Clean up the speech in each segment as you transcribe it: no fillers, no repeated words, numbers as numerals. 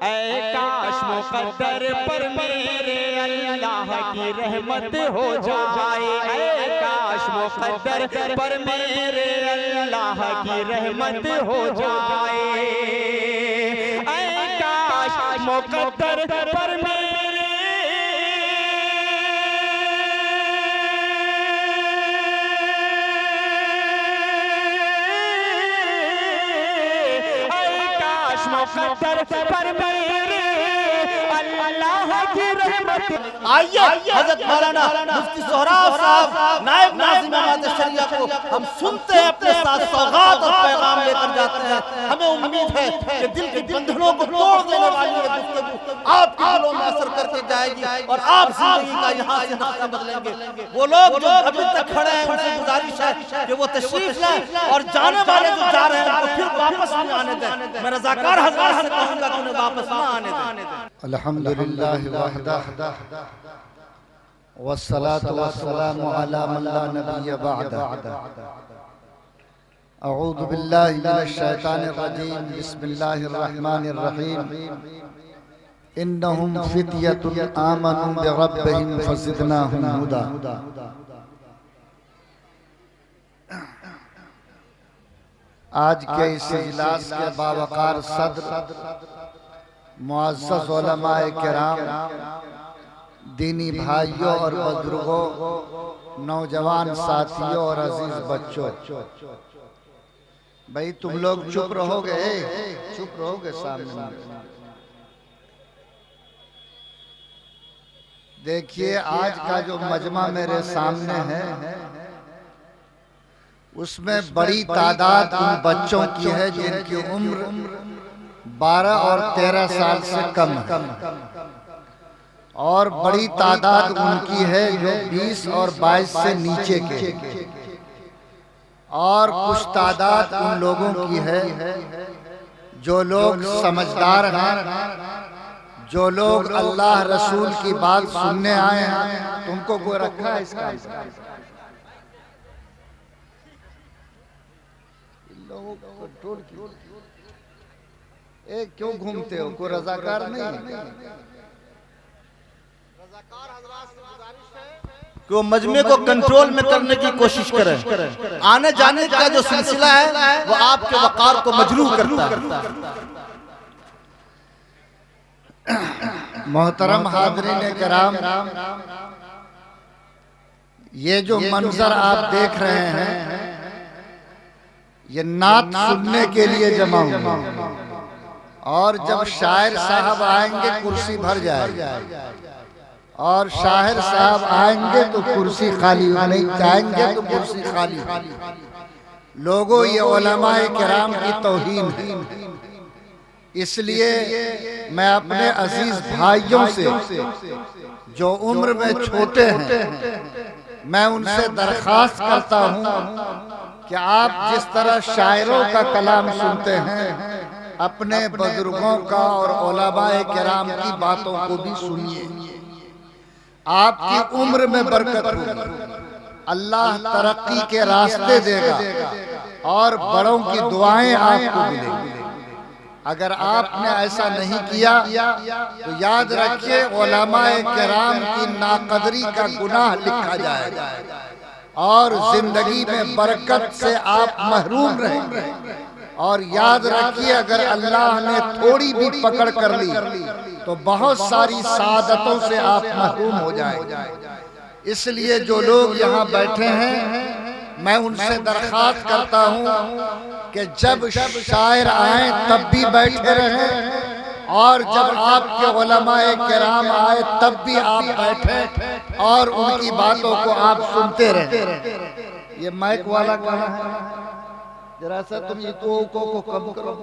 اے کاش مقدر پر میرے اللہ کی رحمت ہو جائے، اے کاش مقدر پر میرے اللہ کی رحمت ہو جائے، اے کاش مقدر پر میرے مقدر پر میرے اللہ کی رحمت۔ آئیے حضرت مولانا مفتی سہراب صاحب نائب ناظم جماعت شریعہ کو ہم سنتے ہیں، اپنے ساتھ سوغات اور پیغام لے کر جاتے ہیں۔ ہمیں امید ہے کہ دل کی بندھنوں کو توڑ دینے والی یہ گفتگو آپ کے دلوں میں اثر کر کے جائے گی اور آپ زندگی کا یہاں سے نقشہ بدلیں گے۔ وہ لوگ جو ابھی تک کھڑے ہیں ان سے گزارش ہے کہ وہ تشریف لائیں اور جانے والے جو جا رہے ہیں ان کو پھر واپس نہیں آنے دیں۔ میں رضاکار حضرات سے کہوں گا کہ انہیں واپس نہ آنے دیں۔ الحمدللہ وحدہ والصلاة والسلام علی من لا نبی بعدہ۔ اعوذ باللہ من الشیطان الرجیم، بسم اللہ الرحمن الرحیم۔ انہم فتیۃ آمنوا بربہم فزدناہم ہدی۔ آج کے اس اجلاس کے باوقار صدر معزز علماء کرام، دینی بھائیوں اور بزرگوں، نوجوان ساتھیوں اور عزیز بچوں، بھئی تم لوگ چپ رہو گے سامنے میں۔ دیکھیے آج کا جو مجمع میرے سامنے ہے اس میں بڑی تعداد ان بچوں کی ہے جن کی عمر 12 اور 13 سال سے کم ہے، اور بڑی تعداد ان کی ہے جو 20 اور 22 سے نیچے کے، اور کچھ تعداد ان لوگوں کی ہے جو لوگ سمجھدار ہیں، جو لوگ اللہ رسول کی بات سننے آئے ہیں۔ تم کو کوئی رکھا ہے اس کام سے؟ ان لوگوں کو کنٹرول کیوں؟ کیوں گھومتے ہو؟ کوئی رضاکار نہیں ہے؟ کہ وہ مجمع کو کنٹرول میں کرنے کی کوشش کریں۔ آنے جانے کا جو سلسلہ ہے وہ آپ کے وقار کو مجروح کرتا ہے۔ محترم حاضرین کرام، یہ جو منظر آپ دیکھ رہے ہیں یہ نعت سننے کے لیے جمع ہوئے، اور جب شاعر صاحب آئیں گے کرسی بھر جائے گی، اور شاعر صاحب آئیں گے تو کرسی خالی، نہیں جائیں گے تو کرسی خالی۔ لوگوں یہ علماء کرام کی توہین ہے، اس لیے میں اپنے عزیز بھائیوں سے جو عمر میں چھوٹے ہیں میں ان سے درخواست کرتا ہوں کہ آپ جس طرح شاعروں کا کلام سنتے ہیں اپنے بزرگوں کا اور علماء کرام کی باتوں کو بھی سنیے۔ آپ کی عمر میں برکت ہوگی، اللہ ترقی کے راستے دے گا، اور بڑوں کی دعائیں آپ کو ملیں گی۔ اگر آپ نے ایسا نہیں کیا تو یاد رکھیے علماء کرام کی ناقدری کا گناہ لکھا جائے گا، اور زندگی میں برکت سے آپ محروم رہیں گے۔ اور یاد رکھیے اگر اللہ نے تھوڑی بھی پکڑ کر لی تو بہت ساری سعادتوں سے آپ محروم ہو جائیں گے۔ اس لیے جو لوگ یہاں بیٹھے ہیں میں ان سے درخواست کرتا ہوں کہ جب شاعر آئیں تب بھی بیٹھے رہیں، اور جب آپ کے علماء کرام آئے تب بھی آپ بیٹھیں اور ان کی باتوں کو آپ سنتے رہیں۔ یہ مائک والا کہاں ہے؟ ذرا سا تم یہ کو کم کرو،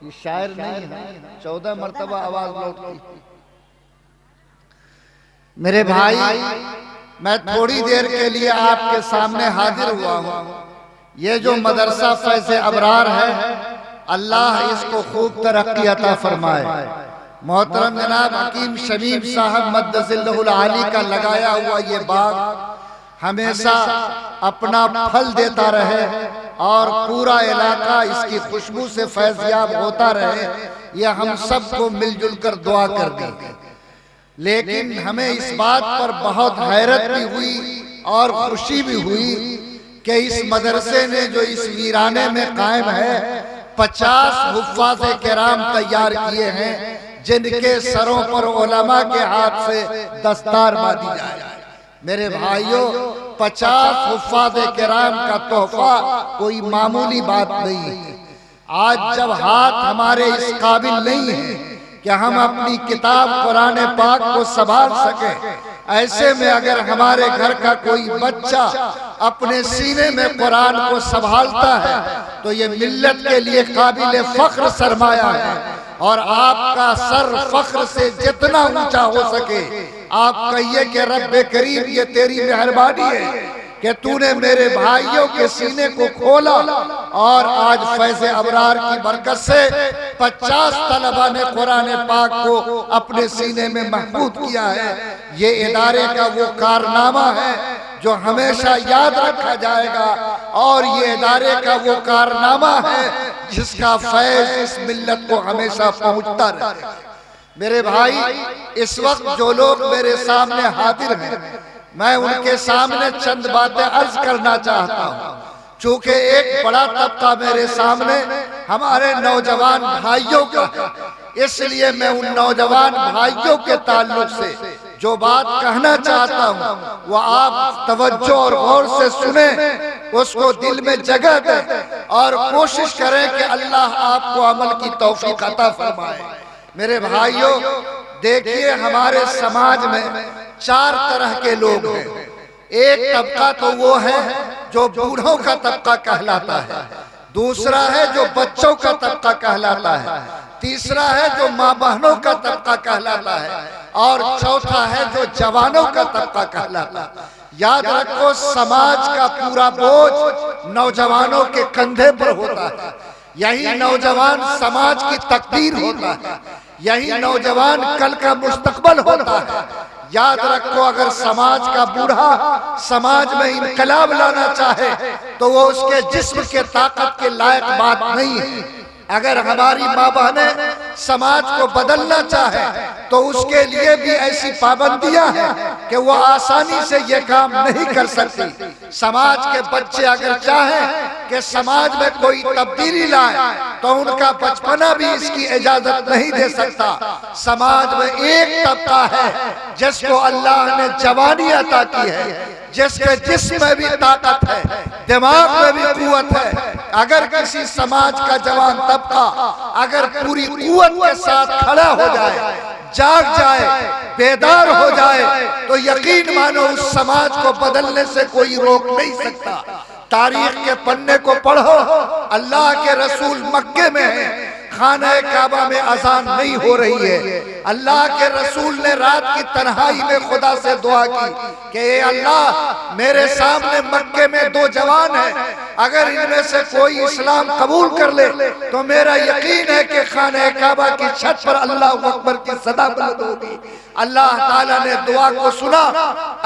یہ شاعر نہیں ہے۔ 14 مرتبہ آواز لوٹ کی۔ میرے بھائی میں تھوڑی دیر کے لیے آپ کے سامنے حاضر ہوا ہوں۔ یہ جو مدرسہ فیض ابرار ہے اللہ اس کو خوب ترقی عطا فرمائے۔ محترم جناب حکیم شمیم صاحب مدظ اللہ العالی کا لگایا ہوا یہ باغ ہمیشہ اپنا پھل دیتا رہے اور پورا علاقہ اس کی خوشبو سے فیضیاب ہوتا رہے، یہ ہم سب کو مل جل کر دعا کر دی۔ لیکن ہمیں اس بات پر بہت حیرت بھی ہوئی اور خوشی بھی ہوئی کہ اس مدرسے نے جو اس ویرانے میں قائم ہے 50 حفاظ کرام تیار کیے ہیں، جن کے سروں پر علماء کے ہاتھ سے دستار باندھی جائے۔ میرے بھائیوں، 50 حفاظ کرام کا تحفہ کوئی معمولی بات نہیں ہے۔ آج جب ہاتھ ہمارے اس قابل نہیں ہے کہ ہم اپنی کتاب قرآن پاک کو سنبھال سکیں، ایسے میں اگر ہمارے گھر کا کوئی بچہ اپنے سینے میں قرآن کو سنبھالتا ہے تو یہ ملت کے لیے قابل فخر سرمایہ ہے۔ اور آپ کا سر فخر سے جتنا اونچا ہو سکے آپ کہیے کہ رب کریم یہ تیری مہربانی ہے کہ تو نے میرے بھائیوں کے سینے کو کھولا اور آج فیض ابرار کی برکت سے 50 طلبہ نے قرآن پاک کو اپنے سینے میں محفوظ کیا ہے۔ یہ ادارے کا وہ کارنامہ ہے جو ہمیشہ یاد رکھا جائے گا، اور یہ ادارے کا وہ کارنامہ ہے جس کا فیض اس ملت کو ہمیشہ پہنچتا رہے گا۔ میرے بھائی، اس وقت جو لوگ میرے سامنے حاضر ہیں، میں ان کے سامنے چند باتیں عرض کرنا چاہتا ہوں۔ چونکہ ایک بڑا طبقہ میرے سامنے ہمارے نوجوان بھائیوں کا ہے، اس لیے میں ان نوجوان بھائیوں کے تعلق سے جو بات کہنا چاہتا ہوں وہ آپ توجہ اور غور سے سنیں، اس کو دل میں جگہ دیں اور کوشش کریں کہ اللہ آپ کو عمل کی توفیق عطا فرمائے۔ میرے بھائیوں، دیکھیے ہمارے سماج میں 4 طرح کے لوگ ہیں۔ ایک طبقہ تو وہ ہے جو بوڑھوں کا طبقہ کہلاتا ہے، دوسرا ہے جو بچوں کا طبقہ کہلاتا ہے، تیسرا ہے جو ماں بہنوں کا طبقہ کہلاتا ہے، اور چوتھا ہے جو جوانوں کا طبقہ کہلاتا ہے۔ یاد رکھو، سماج کا پورا بوجھ نوجوانوں کے کندھے پر ہوتا ہے۔ یہی نوجوان سماج کی تقدیر ہوتا ہے، یہی نوجوان کل کا مستقبل ہوتا ہے۔ یاد رکھو، اگر سماج کا بوڑھا سماج میں انقلاب لانا چاہے تو وہ اس کے جسم کے طاقت کے لائق بات نہیں ہے۔ اگر ہماری ماں بہنیں سماج کو بدلنا چاہے تو اس کے لیے بھی ایسی پابندیاں ہیں کہ وہ آسانی سے یہ کام نہیں کر سکتی۔ سماج کے بچے اگر چاہیں کہ سماج میں کوئی تبدیلی لائے تو ان کا بچپنا بھی اس کی اجازت نہیں دے سکتا۔ سماج میں ایک طبقہ ہے جس کو اللہ نے جوانی عطا کی ہے، جس کے جسم میں بھی طاقت ہے، دماغ میں بھی قوت ہے۔ اگر کسی سماج کا جوان طبقہ اگر پوری قوت کے ساتھ کھڑا ہو جائے، جاگ جائے، بیدار ہو جائے تو یقین مانو اس سماج کو بدلنے سے کوئی روک نہیں سکتا۔ تاریخ کے پنے کو پڑھو، اللہ کے رسول مکے میں ہیں، خانہ کعبہ میں اذان نہیں ہو رہی ہے۔ اللہ کے رسول نے رات کی تنہائی میں خدا سے دعا کی کہ اے اللہ، میرے سامنے مکے میں 2 جوان ہیں، اگر ان میں سے کوئی اسلام قبول کر لے تو میرا یقین ہے کہ خانہ کعبہ کی چھت پر اللہ اکبر کی صدا بلند ہوگی۔ اللہ تعالیٰ نے دعا کو سنا۔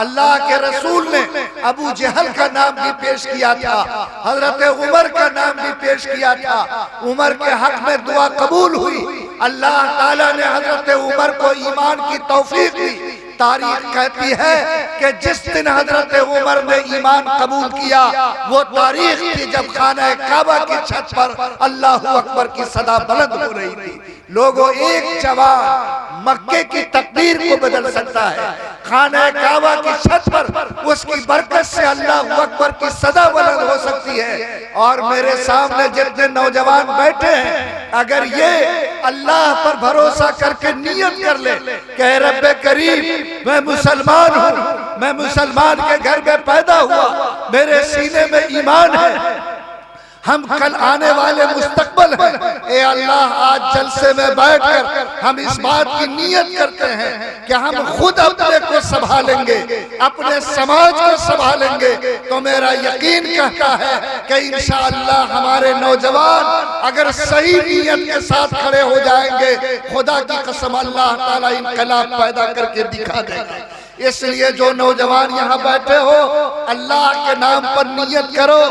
اللہ کے رسول نے ابو جہل کا نام بھی پیش کیا تھا، حضرت عمر کا نام بھی پیش کیا تھا، عمر کے حق میں دعا قبول ہوئی۔ اللہ تعالیٰ نے حضرت عمر کو ایمان کی توفیق دی۔ تاریخ کہتی ہے کہ جس دن حضرت عمر نے ایمان قبول کیا وہ تاریخ تھی جب خانہ کعبہ کی چھت پر اللہ اکبر کی صدا بلند ہو رہی تھی۔ لوگوں، ایک جوان مکے کی تقدیر کو بدل سکتا ہے۔ خانہ کعبہ کی چھت پر اس کی برکت سے اللہ اکبر کی صدا بلند ہو سکتی ہے۔ اور میرے سامنے جتنے نوجوان بیٹھے ہیں، اگر یہ اللہ پر بھروسہ کر کے نیت کر لے کہ اے رب کریم، میں مسلمان ہوں، میں مسلمان کے گھر میں پیدا ہوا، میرے سینے میں ایمان ہے، ہم کل آنے والے مستقبل ہیں، اے اللہ آج جلسے میں بیٹھ کر ہم اس بات کی نیت کرتے ہیں کہ ہم خود اپنے کو سنبھالیں گے، اپنے سماج کو سنبھالیں گے، تو میرا یقین کہتا ہے کہ انشاءاللہ ہمارے نوجوان اگر صحیح نیت کے ساتھ کھڑے ہو جائیں گے، خدا کی قسم اللہ تعالیٰ انقلاب پیدا کر کے دکھا دے گا۔ اس لیے جو نوجوان یہاں بیٹھے ہو اللہ کے نام پر نیت کرو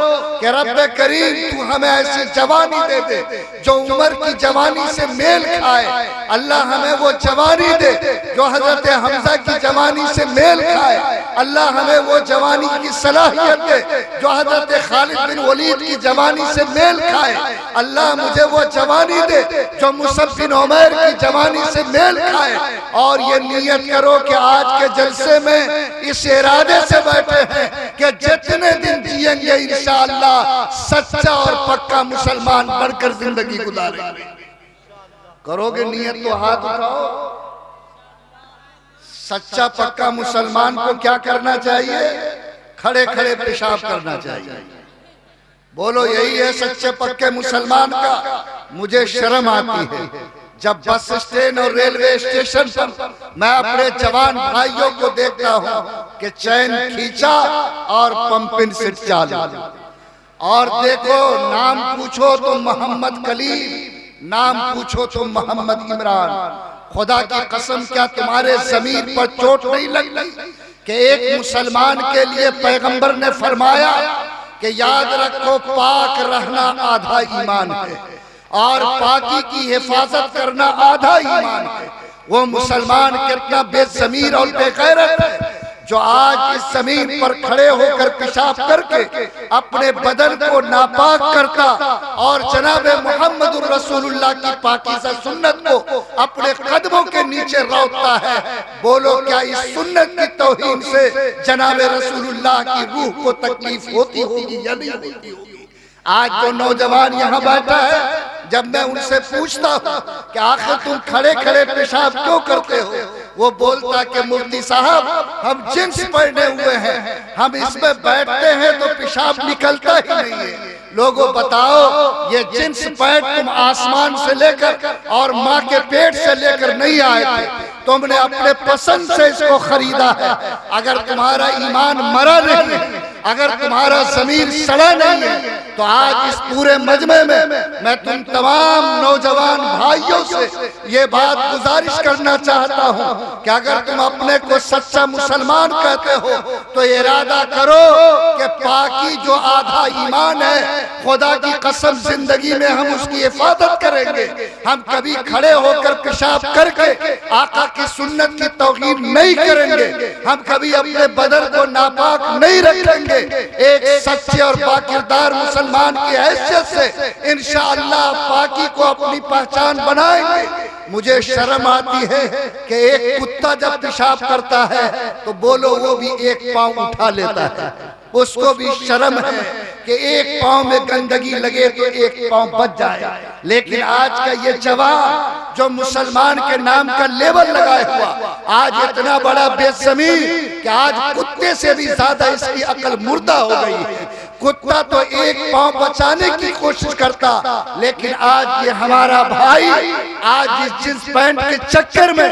کہ رب کریم تو ہمیں ایسی جوانی دے دے جو عمر کی جوانی سے میل کھائے، اللہ ہمیں وہ جوانی دے جو حضرت حمزہ کی جوانی سے میل کھائے، اللہ ہمیں وہ جوانی کی صلاحیت دے جو حضرت خالد بن ولید کی جوانی سے میل کھائے، اللہ مجھے وہ جوانی دے جو مصعب بن عمیر کی جوانی سے میل کھائے۔ اور یہ نیت کرو کہ آج کے جلسے میں اس ارادے سے بیٹھے ہیں کہ جتنے دن جئیں گے انشاءاللہ سچا اور پکا مسلمان بن کر زندگی گزاریں گے۔ کرو گے نیت تو ہاتھ اٹھاؤ۔ سچا پکا مسلمان کو کیا کرنا چاہیے؟ کھڑے کھڑے پیشاب کرنا چاہیے۔ بولو یہی ہے سچے پکے مسلمان کا۔ مجھے شرم آتی ہے جب بس اسٹینڈ اور ریلوے اسٹیشن پر میں اپنے جوان بھائیوں کو دیکھتا ہوں کہ چین کھینچا اور پمپن سیٹ چالو، اور دیکھو نام پوچھو تو محمد کلیم، نام پوچھو تو محمد عمران۔ خدا کی قسم کیا تمہارے ضمیر پر چوٹ نہیں لگتی کہ ایک مسلمان کے لیے پیغمبر نے فرمایا کہ یاد رکھو پاک رہنا آدھا ایمان ہے اور پاکی کی حفاظت کرنا آدھا ایمان ہے۔ وہ مسلمان کتنا بے ضمیر اور بے غیرت ہے جو آج اس زمین پر کھڑے ہو کر پیشاب کر کے اپنے بدن کو ناپاک کرتا اور جناب محمد الرسول اللہ کی پاکیزہ سنت کو اپنے قدموں کے نیچے روتا ہے۔ بولو کیا اس سنت کی توہین سے جناب رسول اللہ کی روح کو تکلیف ہوتی ہوگی یا نہیں ہوتی ہوگی؟ آج جو نوجوان یہاں بیٹھا ہے جب میں ان سے پوچھتا ہوں کہ آخر تم کھڑے کھڑے پیشاب کیوں کرتے ہو، وہ بولتا کہ مفتی صاحب ہم جنس پہنے ہوئے ہیں، ہم اس میں بیٹھتے ہیں تو پیشاب نکلتا ہی نہیں ہے۔ لوگوں بتاؤ یہ جنس پینٹ تم آسمان سے لے کر اور ماں کے پیٹ سے لے کر نہیں آئے تھے، تم نے اپنے پسند سے اس کو خریدا ہے۔ اگر تمہارا ایمان مرا نہیں ہے، اگر تمہارا ضمیر سڑا نہیں ہے تو آج اس پورے مجمع میں تم تمام نوجوان بھائیوں سے یہ بات گزارش کرنا چاہتا ہوں کہ اگر تم اپنے کو سچا مسلمان کہتے ہو تو ارادہ کرو کہ پاکی جو آدھا ایمان ہے خدا کی قسم زندگی میں ہم اس کی حفاظت کریں گے۔ ہم کبھی کھڑے ہو کر پیشاب کر کے آقا کی سنت کی توہین نہیں کریں گے، ہم کبھی اپنے بدن کو ناپاک نہیں رکھیں گے۔ ایک سچے اور باکردار مسلمان کی حیثیت سے انشاءاللہ پاکی کو اپنی پہچان بنائیں گے۔ مجھے شرم آتی ہے کہ ایک کتا جب پیشاب کرتا ہے تو بولو وہ بھی ایک پاؤں اٹھا لیتا ہے، اس کو بھی شرم ہے کہ ایک پاؤں میں گندگی لگے تو ایک پاؤں بچ جائے۔ لیکن آج کا یہ جوان جو مسلمان کے نام کا لیبل لگائے ہوا آج اتنا بڑا بے ضمیر کہ آج کتے سے بھی زیادہ اس کی عقل مردہ ہو گئی ہے۔ کتا تو ایک پاؤں بچانے کی کوشش کرتا، لیکن آج یہ ہمارا بھائی آج اس جنس پینٹ کے چکر میں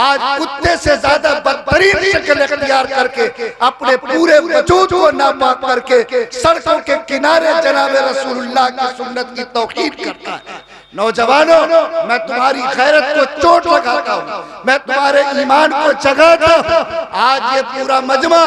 آج کتے سے زیادہ بدترین شکل اختیار کر کے اپنے پورے وجود کو ناپاک کر کے سڑکوں کے کنارے جناب رسول اللہ کی سنت کی توقیر کرتا ہے۔ نوجوانوں میں تمہاری غیرت کو چوٹ لگاتا ہوں، میں تمہارے ایمان کو جگاتا ہوں۔ آج یہ پورا مجمع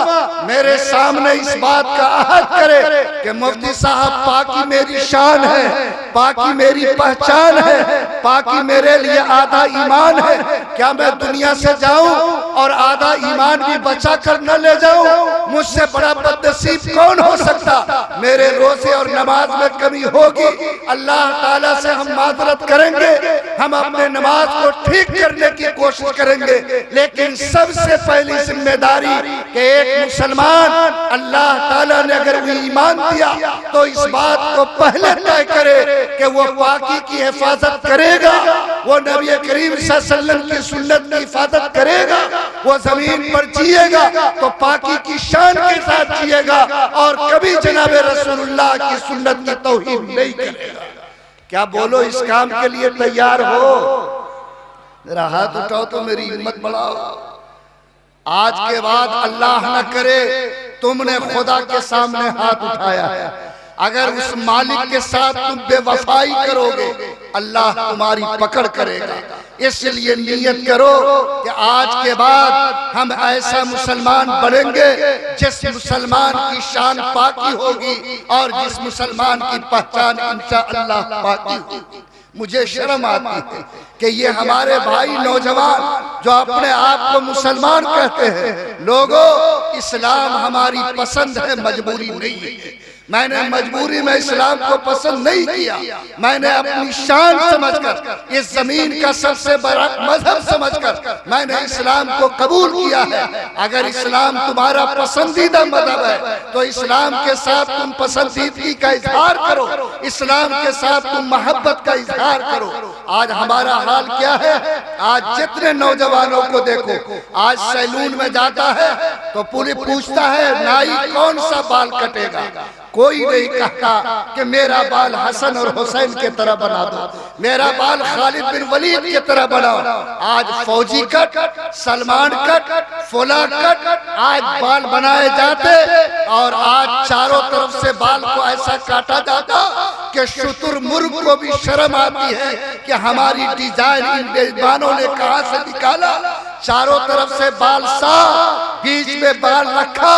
میرے سامنے اس بات کا عہد کرے کہ مفتی صاحب پاکی میری شان ہے، پاکی میری پہچان ہے، پاکی میرے لیے آدھا ایمان ہے۔ کیا میں دنیا سے جاؤں اور آدھا ایمان بھی بچا کر نہ لے جاؤں؟ مجھ سے بڑا بدنصیب کون ہو سکتا؟ میرے روزے اور نماز میں کمی ہوگی، اللہ تعالیٰ سے ہم معذرت کریں گے، ہم اپنے نماز کو ٹھیک کرنے کی کوشش کریں گے، لیکن سب سے پہلی ذمہ داری کہ ایک مسلمان اللہ تعالیٰ نے اگر وہ ایمان دیا تو اس بات کو پہلے طے کرے کہ وہ پاکی کی حفاظت کرے گا، وہ نبی کریم صلی اللہ علیہ وسلم کی سنت کی حفاظت کرے گا، وہ زمین پر جیے گا تو پاکی کی شان کے ساتھ جیے گا اور کبھی جناب رسول اللہ کی سنت کی توہین نہیں کرے گا۔ کیا بولو اس کام کے لیے تیار ہو؟ ذرا ہاتھ اٹھاؤ تو میری ہمت بڑھاؤ۔ آج کے بعد اللہ نہ کرے تم نے خدا کے سامنے ہاتھ اٹھایا ہے، اگر اس مالک کے ساتھ تم بے وفائی کرو گے اللہ تمہاری پکڑ کرے گا۔ اس لیے نیت کرو کہ آج کے بعد ہم ایسا مسلمان بنیں گے جس مسلمان کی شان پاکی ہوگی اور جس مسلمان کی پہچان انشاءاللہ پاکی ہوگی۔ مجھے شرم آتی ہے کہ یہ ہمارے بھائی نوجوان جو اپنے آپ کو مسلمان کہتے ہیں، لوگوں اسلام ہماری پسند ہے، مجبوری نہیں ہے۔ میں نے مجبوری میں اسلام کو پسند نہیں کیا، میں نے اپنی شان سمجھ کر اس زمین کا سب سے بڑا مذہب سمجھ کر میں نے اسلام کو قبول کیا ہے۔ اگر اسلام تمہارا پسندیدہ مذہب ہے تو اسلام کے ساتھ تم پسندیدگی کا اظہار کرو، اسلام کے ساتھ تم محبت کا اظہار کرو۔ آج ہمارا حال کیا ہے؟ آج جتنے نوجوانوں کو دیکھو، آج سیلون میں جاتا ہے تو پوچھتا ہے نائی کون سا بال کٹے گا؟ کوئی نہیں کہتا کہ میرا بال حسن اور حسین کے طرح بنا دو، میرا بال خالد بن ولید کے طرح بناؤ۔ آج فوجی کٹ، سلمان کٹ، فلا کٹ آج بال بنائے جاتے، اور آج چاروں طرف سے بال کو ایسا کاٹا جاتا کہ شتر مرغ کو بھی شرم آتی ہے کہ ہماری ڈیزائن ان بیزبانوں نے کہاں سے نکالا۔ چاروں طرف سے بال صاف، بیچ میں بال رکھا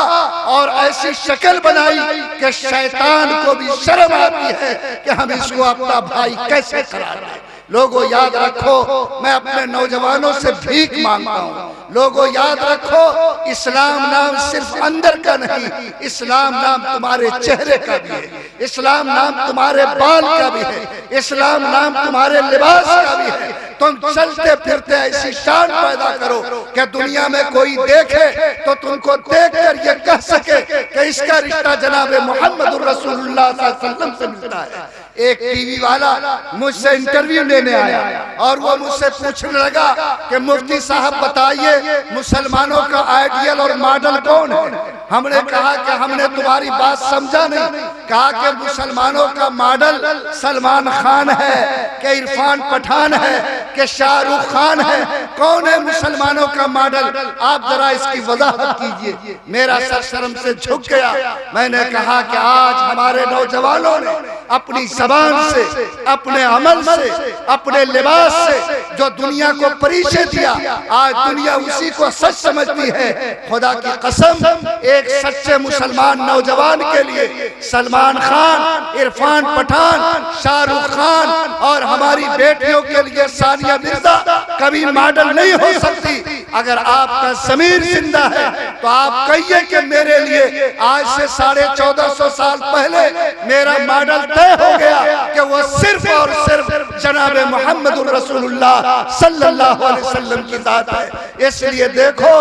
اور ایسی شکل بنائی کہ شیطان کو بھی شرم آتی ہے کہ ہم اس کو اپنا بھائی کیسے قرار دیں۔ لوگوں یاد رکھو، میں اپنے نوجوانوں سے بھیک مانگتا ہوں، لوگوں یاد رکھو اسلام نام صرف اندر کا نہیں، اسلام نام تمہارے چہرے کا بھی ہے، اسلام نام تمہارے بال کا بھی ہے، اسلام نام تمہارے لباس کا بھی ہے۔ تم چلتے پھرتے ایسی شان پیدا کرو کہ دنیا میں کوئی دیکھے تو تم کو دیکھ کر یہ کہہ سکے کہ اس کا رشتہ جناب محمد الرسول اللہ صلی اللہ علیہ وسلم سے ملتا ہے۔ ایک ٹی وی والا مجھ سے انٹرویو لینے آیا اور وہ مجھ سے پوچھنے لگا کہ مفتی صاحب بتائیے مسلمانوں کا آئیڈیل اور ماڈل کون ہے؟ ہم نے کہا کہ ہم نے تمہاری بات سمجھا نہیں۔ کہا کہ مسلمانوں کا ماڈل سلمان خان ہے کہ عرفان پٹھان ہے کہ شاہ رخ خان ہے، کون ہے مسلمانوں کا ماڈل؟ آپ ذرا اس کی وضاحت کیجئے۔ میرا سر شرم سے جھک گیا۔ میں نے کہا کہ آج ہمارے نوجوانوں نے اپنی زبان سے، اپنے عمل سے، اپنے لباس سے جو دنیا کو پریشے دیا، آج دنیا اسی کو سچ سمجھتی ہے۔ خدا کی قسم، ایک سچے مسلمان نوجوان کے لیے سلمان خان، عرفان پٹھان، شاہ رخ خان اور ہماری بیٹیوں کے لیے ثانیہ مرزا کبھی ماڈل نہیں ہو سکتی۔ اگر آپ کا ضمیر زندہ ہے تو آپ کہیے کہ میرے لیے آج سے 1450 سال پہلے میرا ماڈل طے ہو گیا کہ وہ صرف اور صرف جناب محمد الرسول اللہ صلی اللہ علیہ وسلم کی ذات ہے۔ اس لیے دیکھو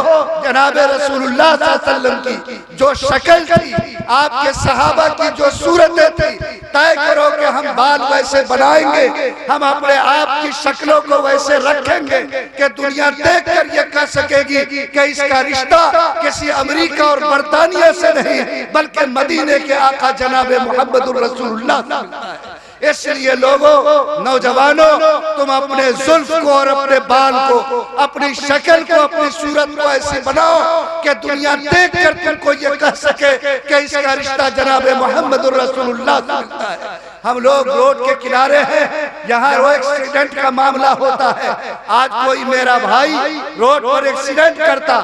جناب رسول اللہ صلی اللہ علیہ وسلم کی جو شکل تھی، آپ کے صحابہ کی جو صورتیں تھی، طے کرو کہ ہم بال ویسے بنائیں گے، ہم اپنے آپ کی شکلوں کو ویسے رکھیں گے کہ دنیا دیکھ کر یہ کہہ سکے گی کہ اس کا رشتہ کسی امریکہ اور برطانیہ سے نہیں بلکہ مدینے کے آقا جناب محمد الرسول اللہ سے ملتا ہے۔ اس لیے لوگوں، نوجوانوں، تم اپنے زلف کو اور اپنے بال کو، اپنی شکل کو، اپنی صورت کو ایسی بناؤ کہ دنیا دیکھ کر تم کو یہ کہہ سکے کہ اس کا رشتہ جناب محمد الرسول اللہ سے ملتا ہے۔ ہم لوگ روڈ کے کنارے ہیں، یہاں ایکسیڈنٹ کا معاملہ ہوتا ہے۔ آج کوئی میرا بھائی روڈ پر ایکسیڈنٹ کرتا،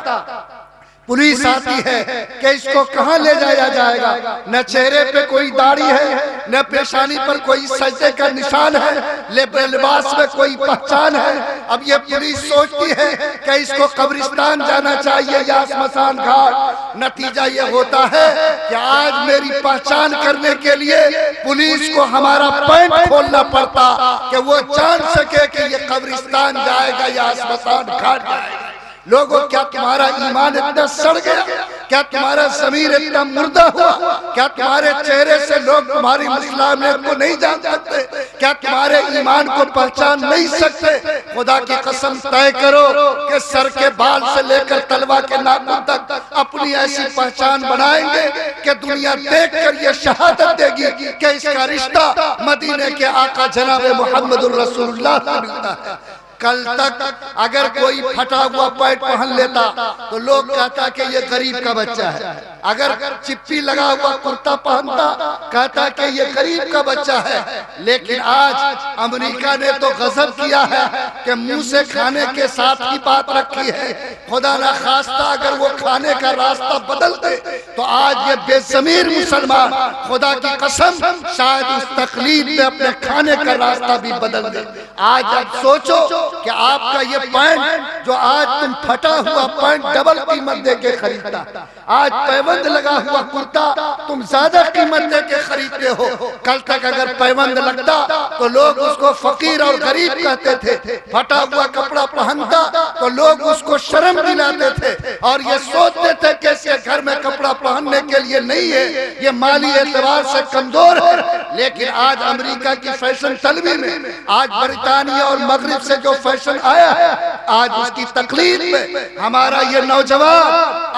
پولیس آتی ہے کہ اس کو کہاں لے جایا جائے گا، نہ چہرے پہ کوئی داڑھی ہے، نہ پیشانی پر کوئی سجدے کا نشان ہے، لباس میں کوئی پہچان ہے۔ اب یہ پولیس سوچتی ہے کہ اس کو قبرستان جانا چاہیے یا شمشان گھاٹ۔ نتیجہ یہ ہوتا ہے کہ آج میری پہچان کرنے کے لیے پولیس کو ہمارا پینٹ کھولنا پڑتا کہ وہ جان سکے کہ یہ قبرستان جائے گا یا شمشان گھاٹ جائے گا۔ لوگوں، کیا تمہارا ایمان اتنا سڑ گیا؟ کیا تمہارا ضمیر اتنا مردہ ہوا؟ کیا تمہارے چہرے سے لوگ تمہاری مسلمیت کو نہیں جان سکتے؟ کیا تمہارے ایمان کو پہچان نہیں سکتے؟ خدا کی قسم طے کرو کہ سر کے بال سے لے کر تلوا کے ناخن تک اپنی ایسی پہچان بنائیں گے کہ دنیا دیکھ کر یہ شہادت دے گی کہ اس کا رشتہ مدینے کے آقا جناب محمد الرسول اللہ سے ملتا ہے۔ کل تک اگر کوئی پھٹا ہوا پینٹ پہن لیتا تو لوگ کہتا کہ یہ غریب کا بچہ ہے، اگر چپی لگا ہوا کرتا پہنتا کہتا کہ یہ غریب کا بچہ ہے۔ لیکن آج امریکہ نے تو غضب کیا ہے کہ منہ سے کھانے کے ساتھ ہی بات رکھی ہے، خدا نہ خواستہ اگر وہ کھانے کا راستہ بدل دے تو آج یہ بے ضمیر مسلمان خدا کی قسم شاید اس تقلید میں اپنے کھانے کا راستہ بھی بدل دے۔ آج اب سوچو کہ آپ کا یہ پینٹ جو آج تم پھٹا ہوا پینٹ ڈبل قیمت دے کے خریدتا، آج پیوند لگا ہوا کرتا تم زیادہ قیمت دے کے خریدتے ہو، کل تک اگر پیوند لگتا تو لوگ اس کو فقیر اور غریب کہتے تھے، پھٹا ہوا کپڑا پہنتا تو لوگ اس کو شرم دلاتے تھے اور یہ سوچتے تھے کہ اس کے گھر میں کپڑا پہننے کے لیے نہیں ہے، یہ مالی اعتبار سے کمزور ہے۔ لیکن آج امریکہ کی فیشن طلبی میں، آج برطانیہ اور مغرب سے جو فیشن آیا ہے، آج اس کی تقلید میں ہمارا یہ نوجوان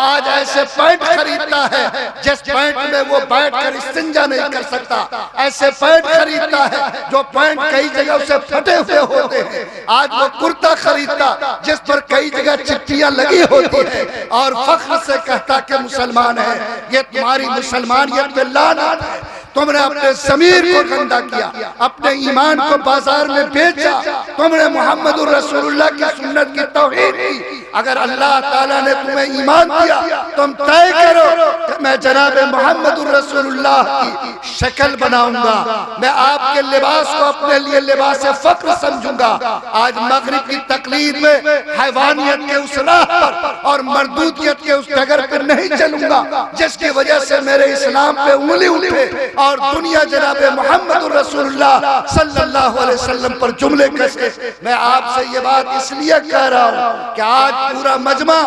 آج ایسے پینٹ خریدتا ہے جس پینٹ میں وہ بیٹھ کر استنجا نہیں کر سکتا، ایسے پینٹ خریدتا ہے جو پینٹ کئی جگہ سے پھٹے ہوئے ہوتے ہیں، آج وہ کرتا خریدتا جس پر کئی جگہ چٹیاں لگی ہوتی ہیں اور فخر سے کہتا کہ مسلمان ہے۔ یہ تمہاری مسلمانیت پہ لعنت ہے، تم نے اپنے ضمیر کو گندا کیا، اپنے ایمان کو بازار میں بیچا، تم نے محمد الرسول اللہ کی سنت کی توہین کی۔ اگر اللہ تعالیٰ نے تمہیں ایمان دیا تم طے کرو کہ میں جناب محمد الرسول اللہ کی شکل بناؤں گا، میں آپ کے لباس کو اپنے لیے لباس فخر سمجھوں گا۔ آج مغرب کی تقلید میں حیوانیت کے اس راہ پر اور مردودیت کے اس ڈگر پر نہیں چلوں گا جس کی وجہ سے میرے اسلام پہ انگلی اٹھے اور دنیا جناب محمد الرسول اللہ صلی اللہ علیہ وسلم پر جملے کسے۔ میں آپ سے یہ بات اس لیے کہہ رہا ہوں کہ آج پورا مجمع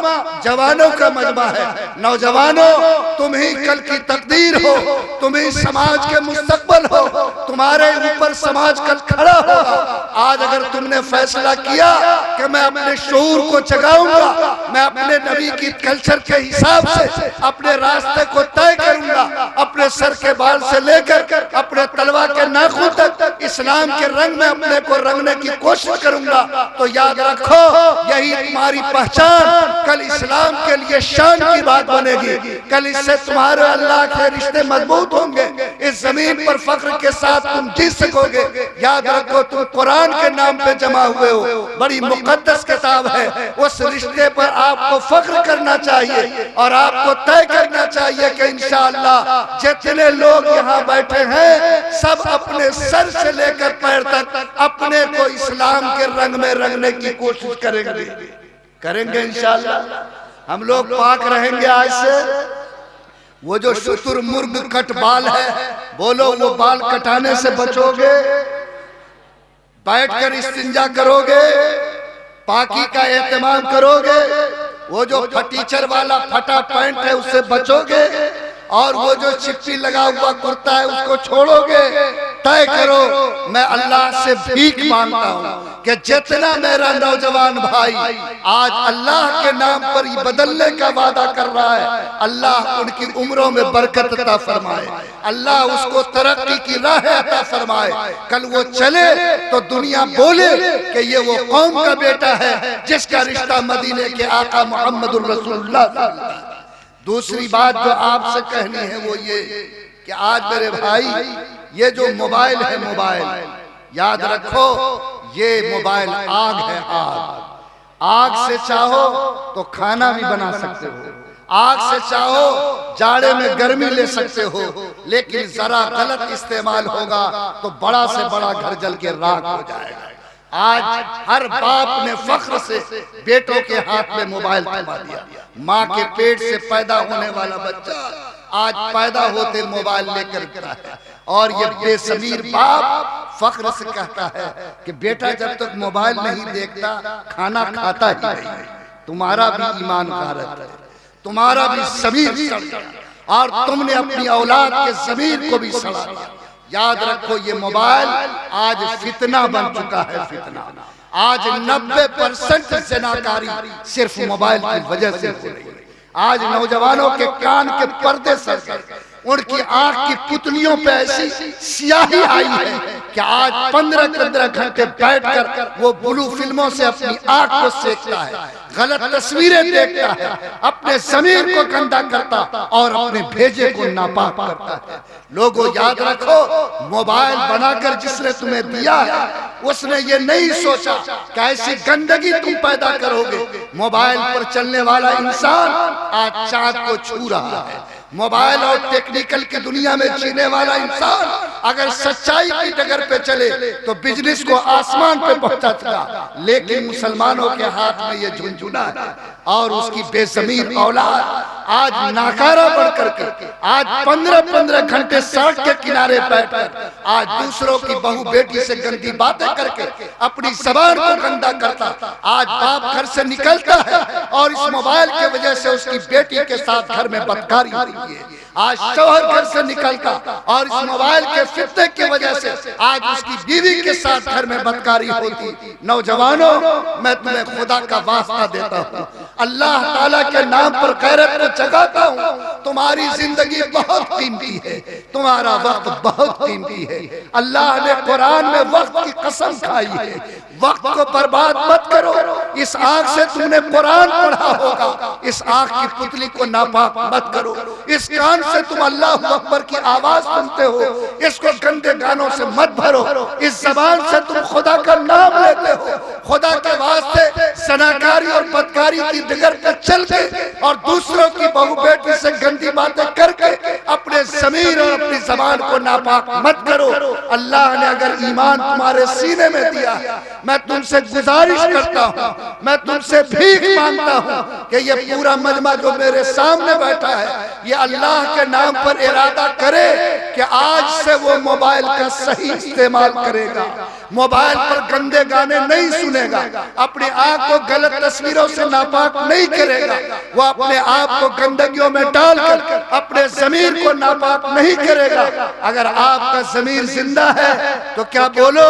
جوانوں کا مجمع ہے۔ نوجوانوں، تم ہی کل کی تقدیر ہو، تم ہی سماج کے مستقبل ہو، تمہارے اوپر سماج کل کھڑا ہوگا۔ آج اگر تم نے فیصلہ کیا کہ میں اپنے شعور کو جگاؤں گا، میں اپنے نبی کی کلچر کے حساب سے اپنے راستے کو طے کروں گا، اپنے سر کے بال سے لے کر اپنے تلوار کے ناخن تک اسلام کے رنگ میں اپنے کو رنگنے کی کوشش کروں گا، تو یاد رکھو یہی تمہاری پہچان کل اسلام کے لیے شان کی بات بنے گی۔ کل اس سے تمہارے اللہ کے رشتے مضبوط ہوں گے، اس زمین پر فخر کے ساتھ تم جی سکو گے۔ یاد رکھو تم قرآن کے نام پہ جمع ہوئے ہو، بڑی مقدس کتاب ہے، اس رشتے پر آپ کو فخر کرنا چاہیے اور آپ کو طے کرنا چاہیے کہ انشاءاللہ جتنے لوگ یہاں بیٹھے ہیں سب اپنے سر سے لے کر پیر تک اپنے کو اسلام کے رنگ میں رنگنے کی کوشش کریں گے انشاءاللہ۔ ہم لوگ پاک رہیں گے آج سے۔ وہ جو شتر مرغ کٹ بال ہے، بولو وہ بال کٹانے سے بچو گے، بیٹھ کر استنجا کرو گے، پاکی کا اہتمام کرو گے، وہ جو پھٹیچر والا پھٹا پینٹ ہے اس سے بچو گے، اور وہ جو چپی لگا ہوا کرتا ہے اس کو چھوڑو گے۔ طے کرو، میں اللہ سے بھیک مانگتا ہوں کہ جتنا میرا نوجوان بھائی آج اللہ کے نام پر ہی بدلنے کا وعدہ کر رہا ہے، اللہ ان کی عمروں میں برکت عطا فرمائے، اللہ اس کو ترقی کی راہ عطا فرمائے، کل وہ چلے تو دنیا بولے کہ یہ وہ قوم کا بیٹا ہے جس کا رشتہ مدینے کے آقا محمد الرسول اللہ صلی اللہ علیہ وسلم۔ دوسری بات جو آپ سے کہنی ہے وہ یہ کہ آج میرے بھائی یہ جو موبائل ہے، موبائل یاد رکھو یہ موبائل آگ ہے، آگ سے چاہو تو کھانا بھی بنا سکتے ہو، آگ سے چاہو جاڑے میں گرمی لے سکتے ہو، لیکن ذرا غلط استعمال ہوگا تو بڑا سے بڑا گھر جل کے راکھ ہو جائے گا۔ آج ہر باپ نے فخر سے بیٹوں کے ہاتھ میں موبائل تھما دیا۔ ماں کے پیٹ سے پیدا ہونے والا بچہ آج پیدا ہوتے موبائل لے کر گیا ہے، اور یہ بے ضمیر باپ فخر سے کہتا ہے کہ بیٹا جب تک موبائل نہیں دیکھتا کھانا کھاتا ہی نہیں۔ تمہارا بھی ایمان غارت ہے، تمہارا بھی ضمیر سڑ گیا، اور تم نے اپنی اولاد کے ضمیر کو بھی سڑا دیا۔ یاد رکھو یہ موبائل آج فتنہ بن چکا ہے، فتنہ۔ آج 90% زناکاری صرف موبائل کی وجہ سے ہو رہی ہے۔ آج نوجوانوں کے کان کے پردے سر گئے، ان کی آنکھ کی پتلیوں پہ ایسی سیاہی آئی ہے کہ آج 15 گھنٹے بیٹھ کر وہ بلو فلموں سے اپنی آنکھ کو سیکتا ہے، غلط تصویریں دیکھتا ہے، اپنے ضمیر کو گندا کرتا اور اپنے بھیجے کو ناپاک کرتا ہے۔ لوگوں یاد رکھو، موبائل بنا کر جس نے تمہیں دیا ہے اس نے یہ نہیں سوچا کہ ایسی گندگی تم پیدا کرو گے۔ موبائل پر چلنے والا انسان آج چاند کو چھو رہا ہے۔ موبائل اور ٹیکنیکل کی دنیا میں جینے والا انسان اگر سچائی کی ڈگر پہ چلے تو بزنس کو آسمان پہ پہنچا سکتا، لیکن مسلمانوں کے ہاتھ میں یہ جھنجھنا ہے اور اس کی بے ضمیر اولاد آج ناکارہ بڑھ کر کے آج 15 گھنٹے سڑک کے کنارے بیٹھ کر آج دوسروں کی بہو بیٹی سے گندی باتیں کر کے اپنی زبان کو گندا کرتا۔ آج باپ گھر سے نکلتا ہے اور اس موبائل کی وجہ سے اس کی بیٹی کے ساتھ گھر میں بدکاری ہوتی ہے۔ آج شوہر گھر سے نکلتا اور اس موبائل کے فتنے کی وجہ سے آج اس کی بیوی کے ساتھ گھر میں بدکاری ہوتی۔ نوجوانوں، میں تمہیں خدا کا واسطہ دیتا ہوں، اللہ تعالیٰ کے نام پر غیرت کو جگاتا ہوں۔ تمہاری زندگی بہت قیمتی ہے، تمہارا وقت بہت قیمتی ہے۔ اللہ نے قرآن میں وقت کی قسم کھائی ہے، وقت کو برباد مت کرو۔ اس آنکھ سے تم نے قرآن پڑھا ہوگا، اس آنکھ کی پتلی کو ناپاک مت کرو۔ اس کان سے تم اللہ اکبر کی آواز سنتے ہو، اس کو گندے گانوں سے مت بھرو۔ اس زبان سے تم خدا کا نام لیتے ہو، خدا کے واسطے زناکاری اور بدکاری کی ڈگر پہ چل کے اور دوسروں کی بہو بیٹی سے گندی باتیں کر کے اپنے ضمیر اور اپنی زبان کو ناپاک مت کرو۔ اللہ نے اگر ایمان تمہارے سینے میں دیا، میں تم سے گزارش کرتا ہوں، میں تم سے بھیک مانگتا ہوں کہ یہ پورا مجمع جو میرے سامنے بیٹھا ہے یہ اللہ کے نام پر ارادہ کرے کہ آج سے وہ موبائل کا صحیح استعمال کرے گا، موبائل پر گندے گانے نہیں سنے گا، اپنے آپ کو غلط تصویروں سے ناپاک نہیں کرے گا، وہ اپنے آپ کو گندگیوں میں ڈال کر اپنے ضمیر کو ناپاک نہیں کرے گا۔ اگر آپ کا ضمیر زندہ ہے تو کیا بولو،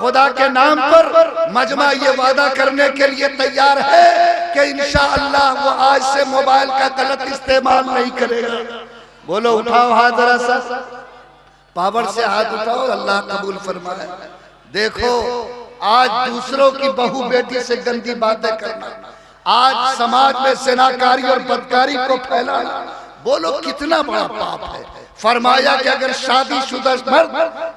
خدا کے نام پر مجمع یہ وعدہ کرنے کے لیے تیار ہے کہ انشاءاللہ وہ آج سے موبائل کا غلط استعمال نہیں کرے گا؟ بولو، اٹھاؤ ہاتھ ذرا سا، پاور سے ہاتھ اٹھاؤ، اللہ قبول فرمائے۔ دیکھو، آج دوسروں کی بہو بیٹی سے گندی باتیں کرنا، آج سماج میں زناکاری اور بدکاری کو پھیلانا، بولو کتنا بڑا پاپ ہے۔ فرمایا کہ اگر شادی شدہ مرد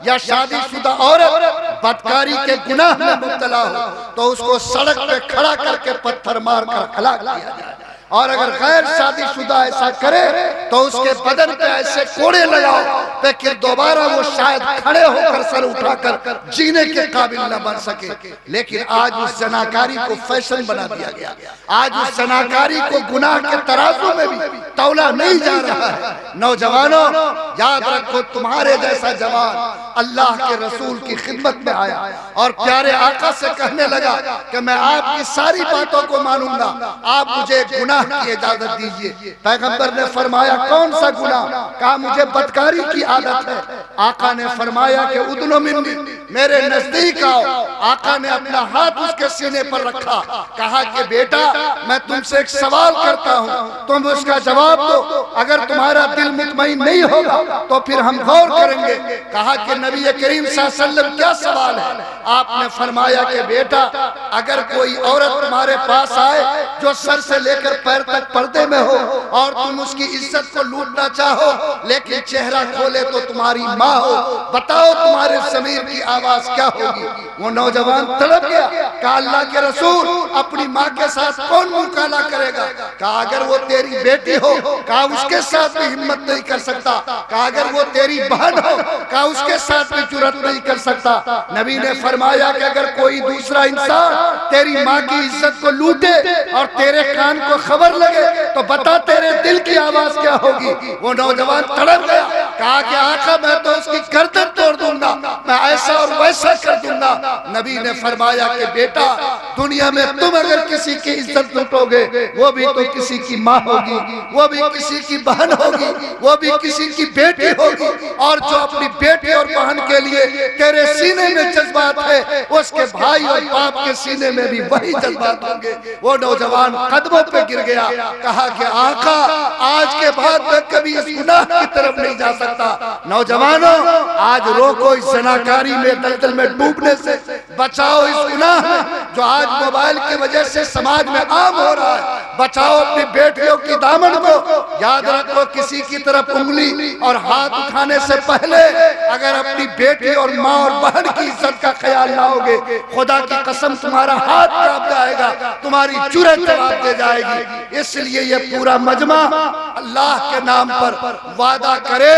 یا شادی شدہ عورت بدکاری کے گناہ میں مبتلا ہو تو اس کو سڑک پہ کھڑا کر کے پتھر مار کر ہلاک کیا جائے، اور اگر غیر شادی شدہ ایسا کرے تو اس کے بدن پہ ایسے کوڑے لگاؤ کہ دوبارہ وہ شاید کھڑے ہو کر سر اٹھا کر جینے کے قابل نہ بن سکے۔ لیکن آج اس زناکاری کو فیشن بنا دیا گیا، آج اس زناکاری کو گناہ کے ترازو میں بھی تولا نہیں جا رہا ہے۔ نوجوانوں، یاد رکھو، تمہارے جیسا جوان اللہ کے رسول کی خدمت میں آیا اور پیارے آقا سے کہنے لگا کہ میں آپ کی ساری باتوں کو مانوں گا، آپ مجھے گناہ کی اجازت دیجئے۔ پیغمبر نے فرمایا کون سا گناہ؟ کہا مجھے بدکاری کی عادت ہے۔ آقا نے فرمایا کہ ادنو منی، میرے نزدیک آؤ۔ آقا نے اپنا ہاتھ اس کے سینے پر رکھا، کہا کہ بیٹا میں تم سے ایک سوال کرتا ہوں، تم اس کا جواب دو، اگر تمہارا دل مطمئن نہیں ہوگا تو پھر ہم غور کریں گے۔ کہا کہ نبی کریم صلی اللہ علیہ وسلم کیا سوال ہے؟ آپ نے فرمایا کہ بیٹا اگر کوئی عورت تمہارے پاس آئے جو سر سے لے کر پیر تک پردے میں ہو اور تم اس کی عزت کو لوٹنا چاہو لیکن چہرہ کھولے تو تمہاری ماں ہو، بتاؤ تمہارے ضمیر کی آواز کیا ہوگی؟ وہ نوجوان تڑپ گیا، کہا اللہ کے رسول اپنی ماں کے ساتھ کون مکالمہ کرے گا؟ کہا اگر وہ تیری بیٹی ہو، کہا اس کے ساتھ بھی ہمت نہیں کر سکتا۔ کہا اگر وہ تیری بہن ہو، کہا اس کے ساتھ بھی جرأت نہیں کر سکتا۔ نبی نے فرمایا کہ اگر کوئی دوسرا انسان تیری ماں کی عزت کو لوٹے اور تیرے کان کو خبر لگے تو بتا تیرے دل کی آواز کیا ہوگی؟ وہ نوجوان تڑپ گیا، کہا کہ آقا میں تو اس کی گردن توڑ دوں گا، میں ایسا ایسا اور ویسا کر دوں گا۔ نبی نے فرمایا کہ بیٹا دنیا میں تم اگر کسی کی عزت لوٹو گے وہ بھی تو کسی کی ماں ہوگی، وہ بھی کسی کی بہن ہوگی، وہ بھی کسی کی بیٹی ہوگی، اور جو اپنی بیٹی اور بہن کے لیے تیرے سینے میں جذبات ہے اس کے بھائی اور باپ کے سینے میں بھی وہی جذبات ہوں گے۔ وہ نوجوان قدموں پہ گر گیا، کہا کہ آقا آج کے بعد میں کبھی اس گناہ کی طرف نہیں جا سکتا۔ نوجوانوں آج روکو اس زناکاری میں، دلدل میں ڈوبنے سے، بچاؤ اس گناہ میں جو آج موبائل کی وجہ سے سماج میں عام ہو رہا ہے۔ بچاؤ اپنی بیٹیوں کی دامن کو۔ یاد رکھو کسی کی طرف انگلی اور ہاتھ اٹھانے سے پہلے اگر اپنی بیٹی اور ماں اور بہن کی عزت کا خیال نہ ہوگے، خدا کی قسم تمہارا ہاتھ کانپ جائے گا، تمہاری جرأت جواب دے جائے گی۔ اس لیے یہ پورا مجمع اللہ کے نام پر وعدہ کرے۔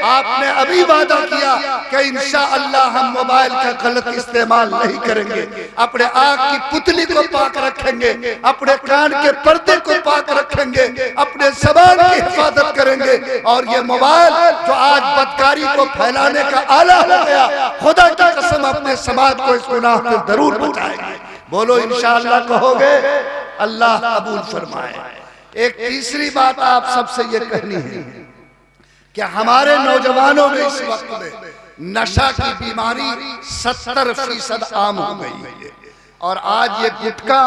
آپ نے ابھی وعدہ کیا کہ انشاءاللہ ہم موبائل کا غلط استعمال نہیں کریں گے، اپنے آنکھ کی پتلی کو پاک رکھیں گے، اپنے کان کے پردے کو پاک رکھیں گے، اپنے زبان کی حفاظت کریں گے، اور یہ موبائل جو آج بدکاری کو پھیلانے کا آلہ ہو گیا، خدا کی قسم اپنے سماج کو اس گناہ سے ضرور بچائیں گے۔ بولو انشاءاللہ کہو گے، اللہ قبول فرمائے۔ ایک تیسری بات آپ سب سے یہ کہنی ہے کہ ہمارے نوجوانوں میں اس وقت میں نشہ کی بیماری 70% عام ہو گئی ہے، اور آج یہ گٹکا،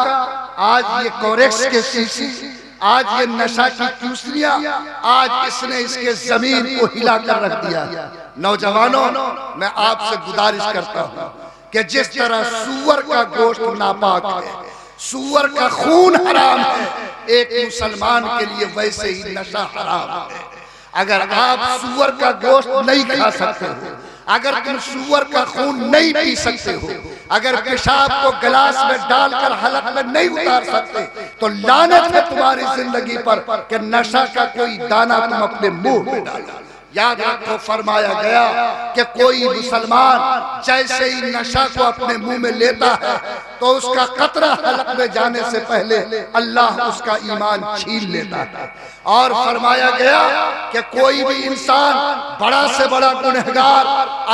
آج یہ کوریکس کے شیشی، آج یہ نشہ کی چوسلیاں، آج اس نے اس کے ضمیر کو ہلا کر رکھ دیا۔ نوجوانوں میں آپ سے گزارش کرتا ہوں کہ جس طرح سور کا گوشت ناپاک ہے، سور کا خون حرام ہے، ایک مسلمان کے لیے ویسے ہی نشہ حرام ہے۔ اگر آپ سور کا گوشت نہیں کھا سکتے ہو، اگر تم سور کا خون نہیں پی سکتے ہو، اگر پیشاب کو گلاس میں ڈال کر حلق میں نہیں اتار سکتے، تو لعنت ہے تمہاری زندگی پر کہ نشہ کا کوئی دانہ تم اپنے منہ میں ڈالا۔ یاد رکھو فرمایا گیا کہ کوئی مسلمان جیسے ہی نشہ کو اپنے منہ میں لیتا ہے تو اس کا قطرہ حلق میں جانے سے پہلے اللہ اس کا ایمان چھین لیتا ہے۔ اور فرمایا گیا کہ کوئی بھی انسان بڑا سے بڑا گنہگار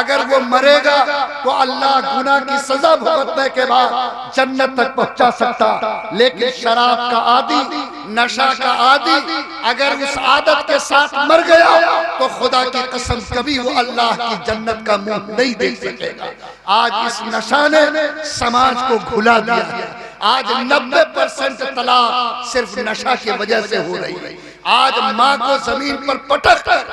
اگر وہ مرے گا تو اللہ گناہ کی سزا بھگتنے کے بعد جنت تک پہنچا سکتا، لیکن شراب کا عادی، نشہ کا عادی اگر اس عادت کے ساتھ مر گیا تو خدا کی قسم کبھی وہ اللہ کی جنت کا منہ نہیں دیکھ سکے گا۔ آج اس نشہ نے سماج کو گھلا دیا ہے۔ آج 90% طلاق صرف نشہ کی وجہ سے ہو رہی ہے۔ آج ماں کو زمین پر پٹک کر،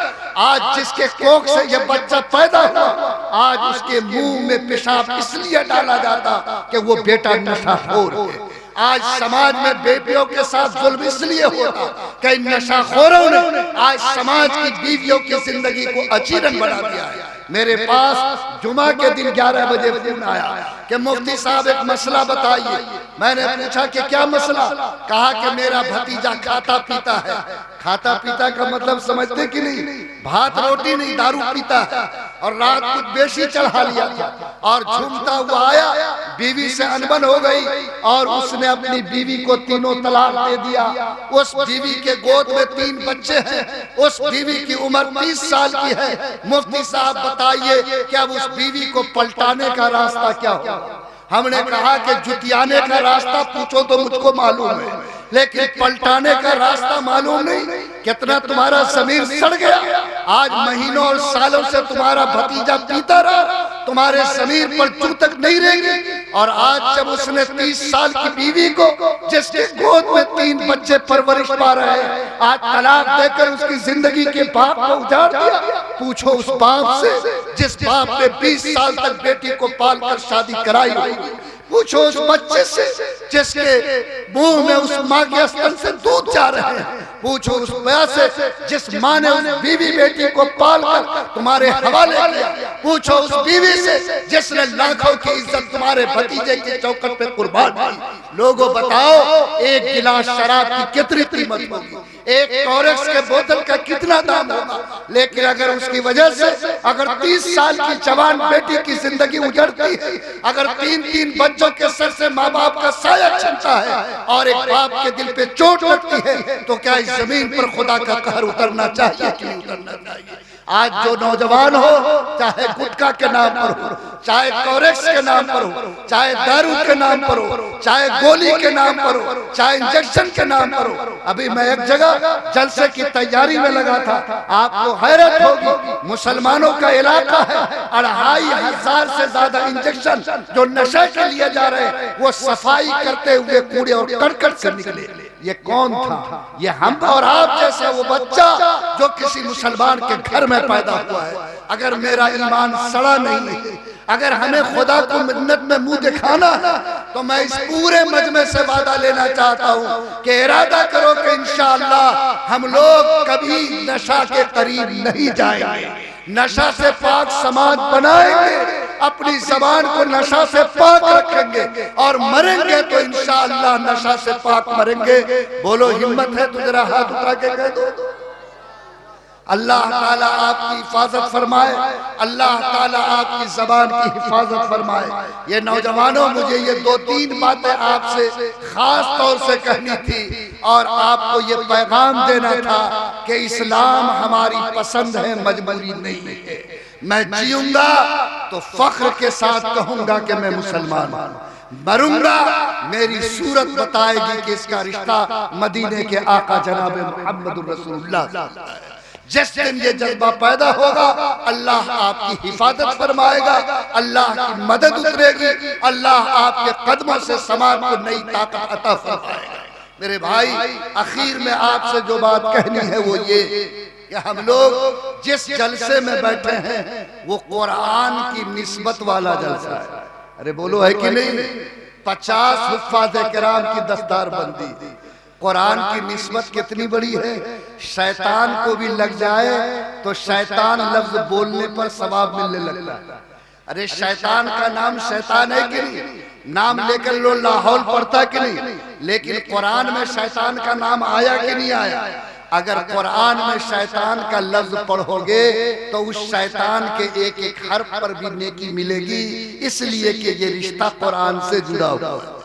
آج جس کے کوکھ سے یہ بچہ پیدا ہوا، آج اس کے منہ میں پیشاب اس لیے ڈالا جاتا کہ وہ بیٹا نشہ خور ہے۔ آج سماج میں بیٹیوں کے ساتھ ظلم اس لیے ہوتا کہ ان نشہ خوروں نے آج سماج کی بیویوں کی زندگی کو اچیرن بنا دیا ہے۔ میرے پاس جمعہ کے دن 11 بجے فون آیا کہ مفتی صاحب ایک مسئلہ بتائیے۔ میں نے پوچھا کہ کیا مسئلہ؟ کہا کہ میرا بھتیجا کھاتا پیتا ہے۔ کھاتا پیتا کا مطلب سمجھتے کہ نہیں؟ بھات روٹی نہیں، دارو پیتا ہے، اور رات کچھ بیشی چڑھا لیا تھا اور جھومتا ہوا آیا، بیوی سے انبن ہو گئی اور اس نے اپنی بیوی کو تینوں طلاق دے دیا۔ اس بیوی کے گود میں 3 بچے ہیں، اس بیوی کی عمر 30 سال کی ہے۔ مفتی صاحب بتائیے کہ اب اس بیوی کو پلٹانے کا راستہ کیا ہوگا؟ ہم نے کہا کہ جتیانے کا راستہ پوچھو تو مجھ کو معلوم ہے، لیکن پلٹانے کا راستہ معلوم نہیں۔ کتنا تمہارا ضمیر سڑ گیا، آج مہینوں اور سالوں سے تمہارا بھتیجا پیتا رہا، تمہارے ضمیر پر جو تک نہیں رہے گی۔ اور آج جب اس نے 30 سال کی بیوی کو جس کے گود میں 3 بچے پرورش پا رہے ہیں، آج طلاق دے کر اس کی زندگی کے باپ کو اجاڑ دیا، پوچھو اس باپ سے جس باپ نے 20 سال تک بیٹی کو پال کر شادی کرائی ہوگی، پوچھو اس بچے سے جس کے منہ میں اس ماں کے استن سے دودھ جا رہے ہیں، پوچھو اس ماں سے جس ماں نے اس بیوی بیٹی کو پال کر تمہارے حوالے کیا، پوچھو اس بیوی سے جس نے لاکھوں کی عزت تمہارے بھتیجے کی چوکٹ پہ قربان کی۔ لوگوں بتاؤ ایک گلاس شراب کی کتنی قیمت ہوگی، ایک کورکس کے بوتل کا کتنا دام ہوگا؟ لیکن اگر اس کی وجہ سے اگر 30 سال کی جوان بیٹی کی زندگی اجڑتی ہے، اگر 3 بچوں کے سر سے ماں باپ کا سایہ چھنتا ہے اور ایک باپ کے دل پہ چوٹ لگتی ہے، تو کیا اس زمین پر خدا کا قہر اترنا چاہیے کہ نہیں اترنا چاہیے؟ آج جو نوجوان ہو، چاہے گٹکا کے نام پر ہو، چاہے کوریکس کے نام پر ہو، چاہے دارو کے نام پر ہو، چاہے گولی کے نام پر ہو، چاہے انجیکشن کے نام پر ہو۔ ابھی میں ایک جگہ جلسے کی تیاری میں لگا تھا، آپ کو حیرت ہوگی، مسلمانوں کا علاقہ ہے، 2500 سے زیادہ انجیکشن جو نشہ کے لیے جا رہے ہیں، وہ صفائی کرتے ہوئے کوڑے اور کرکٹ سے نکلے۔ یہ کون تھا؟ یہ ہم اور آپ جیسے وہ بچہ جو کسی مسلمان کے گھر میں پیدا ہوا ہے۔ اگر میرا ایمان سڑا نہیں ہے، اگر ہمیں خدا کو منت میں منہ دکھانا ہے، تو میں اس پورے مجمع سے وعدہ لینا چاہتا ہوں کہ ارادہ کرو کہ انشاءاللہ ہم لوگ کبھی نشہ کے قریب نہیں جائیں گے، نشہ سے پاک سماج بنائیں گے، اپنی زبان کو نشہ سے پاک رکھیں گے، اور مریں گے تو انشاءاللہ نشہ سے پاک مریں گے۔ بولو ہمت ہے تو ذرا ہاتھ اٹھا کے کہہ دو۔ اللہ تعالیٰ آپ کی حفاظت فرمائے، اللہ تعالیٰ آپ کی زبان کی حفاظت فرمائے۔ یہ نوجوانوں، مجھے یہ 2-3 باتیں آپ سے خاص طور سے کہنی تھی، اور آپ کو یہ پیغام دینا تھا کہ اسلام ہماری پسند ہے، مجبوری نہیں ہے۔ میں جیوں گا تو فخر کے ساتھ کہوں گا کہ میں مسلمان ہوں، مروں گا میری صورت بتائے گی کہ اس کا رشتہ مدینے کے آقا جناب محمد رسول اللہ۔ جس دن یہ جذبہ پیدا ہوگا، اللہ آپ کی حفاظت فرمائے گا، اللہ کی مدد اترے گی، اللہ آپ کے قدموں سے سماج کو نئی طاقت عطا فرمائے گا۔ میرے بھائی، اخیر میں آپ سے جو بات کہنی ہے وہ یہ کہ ہم لوگ جس جلسے میں بیٹھے ہیں وہ قرآن کی نسبت والا جلسہ ہے۔ ارے بولو ہے کہ نہیں؟ 50 حفاظ کرام کی دستار بندی۔ قرآن کی نسبت کتنی بڑی ہے؟ شیطان کو بھی لگ جائے تو شیطان لفظ بولنے پر ثواب ملنے لگتا ہے۔ ارے شیطان کا نام شیطان ہے کہ نہیں؟ نام لے کر لو لاحول پڑھتا کہ نہیں؟ لیکن قرآن میں شیطان کا نام آیا کہ نہیں آیا؟ اگر قرآن میں شیطان کا لفظ پڑھو گے تو اس شیطان کے ایک ایک حرف پر بھی نیکی ملے گی، اس لیے کہ یہ رشتہ قرآن سے جڑا ہوا ہے۔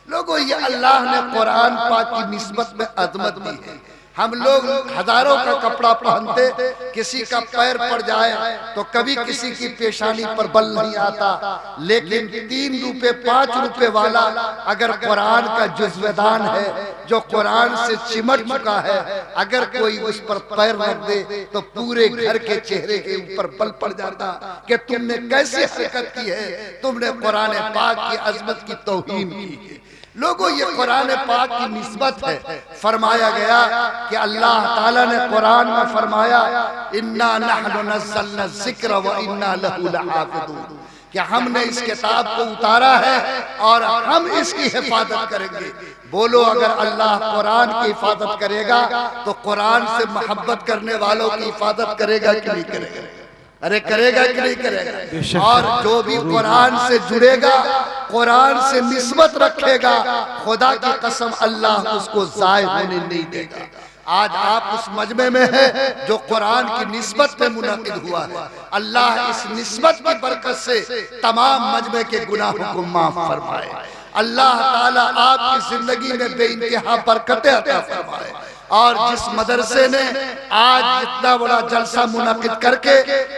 لوگوں، یہ اللہ نے قرآن پاک کی نسبت میں عظمت دی ہے۔ ہم لوگ ہزاروں کا کپڑا پہنتے، کسی کا پیر پڑ جائے تو کبھی کسی کی پیشانی پر بل نہیں آتا، لیکن 3 روپے 5 روپے والا اگر قرآن کا جزو دان ہے جو قرآن سے چمٹ چکا ہے، اگر کوئی اس پر پیر رکھ دے تو پورے گھر کے چہرے کے اوپر بل پڑ جاتا کہ تم نے کیسے حرکت کی ہے، تم نے قرآن پاک کی عظمت کی توہین کی ہے۔ لوگوں، یہ قرآن پاک کی نسبت ہے۔ فرمایا گیا کہ اللہ تعالیٰ نے قرآن میں فرمایا اِنَّا نَحْنُ نَزَّلْنَا الذِّكْرَ وَإِنَّا لَهُ لَحَافِظُونَ، کہ ہم نے اس کتاب کو اتارا ہے اور ہم اس کی حفاظت کریں گے۔ بولو، اگر اللہ قرآن کی حفاظت کرے گا تو قرآن سے محبت کرنے والوں کی حفاظت کرے گا کہ نہیں کرے گا؟ ارے کرے گا کہ نہیں کرے گا؟ اور جو بھی قرآن سے جڑے گا، قرآن سے نسبت رکھے گا، خدا کی قسم اللہ اس کو ضائع ہونے نہیں دے گا۔ آج آپ اس مجمع میں ہیں جو قرآن کی نسبت پہ منعقد ہوا ہے۔ اللہ اس نسبت کی برکت سے تمام مجمع کے گناہوں کو معاف فرمائے۔ اللہ تعالیٰ آپ کی زندگی میں بے انتہا برکتیں عطا فرمائے۔ اور جس مدرسے نے آج اتنا بڑا جلسہ منعقد کر کے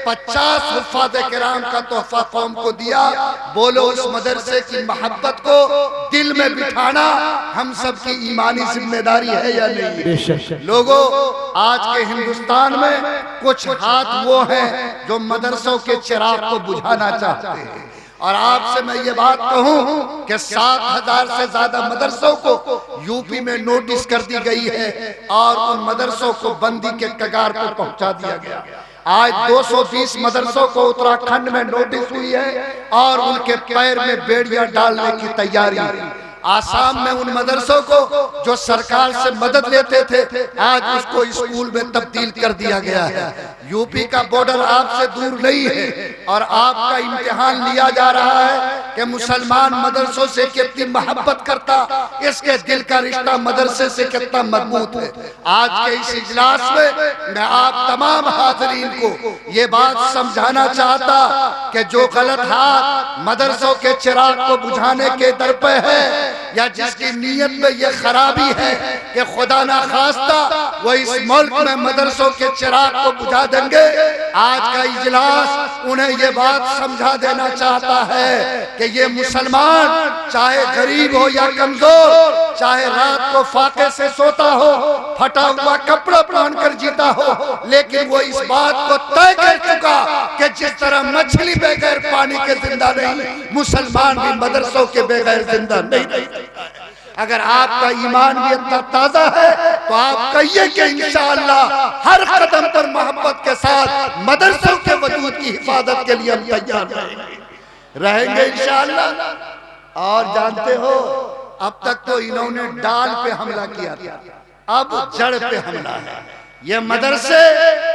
50 حفاظ کرام کا تحفہ قوم کو دیا، بولو اس مدرسے کی محبت کو دل میں بٹھانا ہم سب کی ایمانی ذمہ داری ہے یا نہیں؟ لوگوں، آج کے ہندوستان میں کچھ ہاتھ وہ ہیں جو مدرسوں کے چراغ کو بجھانا چاہتے ہیں، اور آپ سے میں یہ بات کہوں کہ 7000 سے زیادہ مدرسوں کو یوپی میں نوٹس کر دی گئی ہے اور ان مدرسوں کو بندی کے کگار پر پہنچا دیا گیا۔ آج 220 مدرسوں کو اتراکھنڈ میں نوٹس ہوئی ہے اور ان کے پیر میں بیڑیاں ڈالنے کی تیاری ہے۔ آسام میں ان مدرسوں کو جو سرکار سے مدد لیتے تھے، آج اس کو اسکول میں تبدیل کر دیا گیا ہے۔ یوپی کا بارڈر آپ سے دور نہیں ہے اور آپ کا امتحان لیا جا رہا ہے کہ مسلمان مدرسوں سے کتنی محبت کرتا، اس کے دل کا رشتہ مدرسے سے کتنا مضبوط ہے۔ آج کے اس اجلاس میں آپ تمام حاضرین کو یہ بات سمجھانا چاہتا کہ جو غلط ہاتھ مدرسوں کے چراغ کو بجھانے کے در پہ ہے، یا جس کی نیت میں یہ خرابی ہے کہ خدا نہ خواستہ وہ اس ملک میں مدرسوں کے چراغ کو بجھا دیں گے. آج کا اجلاس انہیں یہ بات سمجھا دینا چاہتا ہے کہ یہ مسلمان چاہے غریب ہو یا کمزور، چاہے رات کو فاقے سے سوتا ہو، پھٹا ہوا کپڑا پہن کر جیتا ہو، لیکن وہ اس بات کو طے کر چکا کہ جس طرح مچھلی بغیر پانی کے زندہ نہیں، مسلمان بھی مدرسوں کے بغیر زندہ نہیں رہ سکتا ہے. اگر آپ کا ایمان بھی اتنا تازہ ہے تو آپ کہیے کہ انشاءاللہ ہر قدم پر محبت کے ساتھ مدرسوں کے وجود کی حفاظت کے لیے ہم تیار رہیں گے انشاءاللہ. اور جانتے ہو اب تک تو انہوں نے ڈال پہ حملہ کیا تھا، اب جڑ پہ حملہ ہے. یہ مدرسے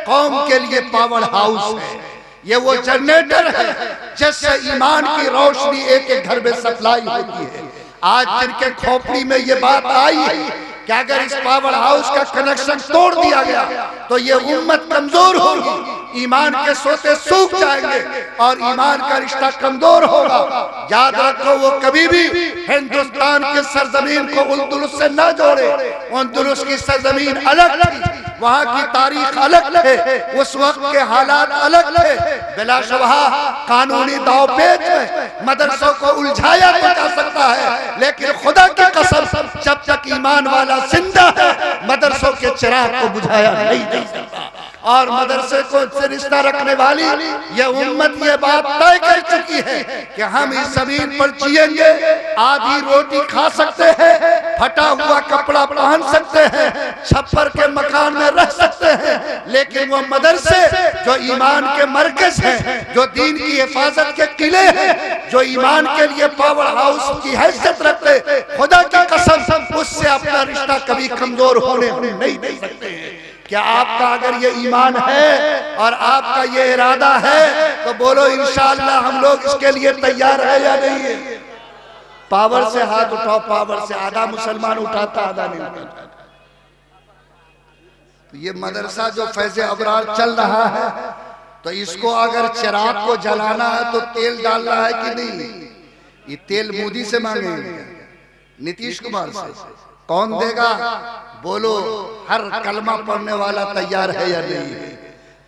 قوم کے لیے پاور ہاؤس ہے، یہ وہ جنریٹر ہے جس سے ایمان کی روشنی ایک ایک گھر میں سپلائی ہوتی ہے. آج جن کے کھوپڑی میں یہ بات آئی ہے کہ اگر اس پاور ہاؤس کا کنیکشن توڑ دیا گیا تو یہ امت کمزور ہوگی، ایمان کے سوتے سوکھ جائیں گے اور ایمان کا رشتہ کمزور ہوگا. یاد رکھو وہ کبھی بھی ہندوستان کے سرزمین کو اندلس سے نہ جوڑے. اندلس کی سرزمین الگ تھی، وہاں کی تاریخ الگ ہے، اس وقت کے حالات الگ تھے. بلا شبہ قانونی داؤ پیچ میں مدرسوں کو الجھایا تو جا سکتا ہے، لیکن خدا کی قسم جب تک ایمان والا زندہ ہے مدرسوں کے چراغ کو بجھایا نہیں جا سکتا. اور مدرسے کو سے رشتہ رکھنے والی یہ امت یہ بات طے کر چکی ہے کہ ہم اس زمین پر جئیں گے، آدھی روٹی کھا سکتے ہیں، پھٹا ہوا کپڑا پہن سکتے ہیں، چھپر کے مکان میں رہ سکتے ہیں، لیکن وہ مدرسے جو ایمان کے مرکز ہیں، جو دین کی حفاظت کے قلعے ہیں، جو ایمان کے لیے پاور ہاؤس کی حیثیت رکھتے، خدا کی قسم اس سے اپنا رشتہ کبھی کمزور ہونے نہیں دے سکتے ہیں. کیا آپ کا اگر یہ ایمان ہے اور آپ کا یہ ارادہ ہے تو بولو انشاءاللہ ہم لوگ اس کے لیے تیار ہے یا نہیں ہے؟ پاور سے ہاتھ اٹھاؤ، پاور سے. آدھا مسلمان اٹھاتا آدھا نہیں اٹھاتا. یہ مدرسہ جو فیض ابرار چل رہا ہے تو اس کو اگر چراغ کو جلانا ہے تو تیل ڈالنا ہے کہ نہیں؟ یہ تیل مودی سے مانگیں گے، نتیش کمار سے؟ کون دے گا؟ بولو ہر کلمہ پڑھنے والا تیار ہے یا نہیں ہے؟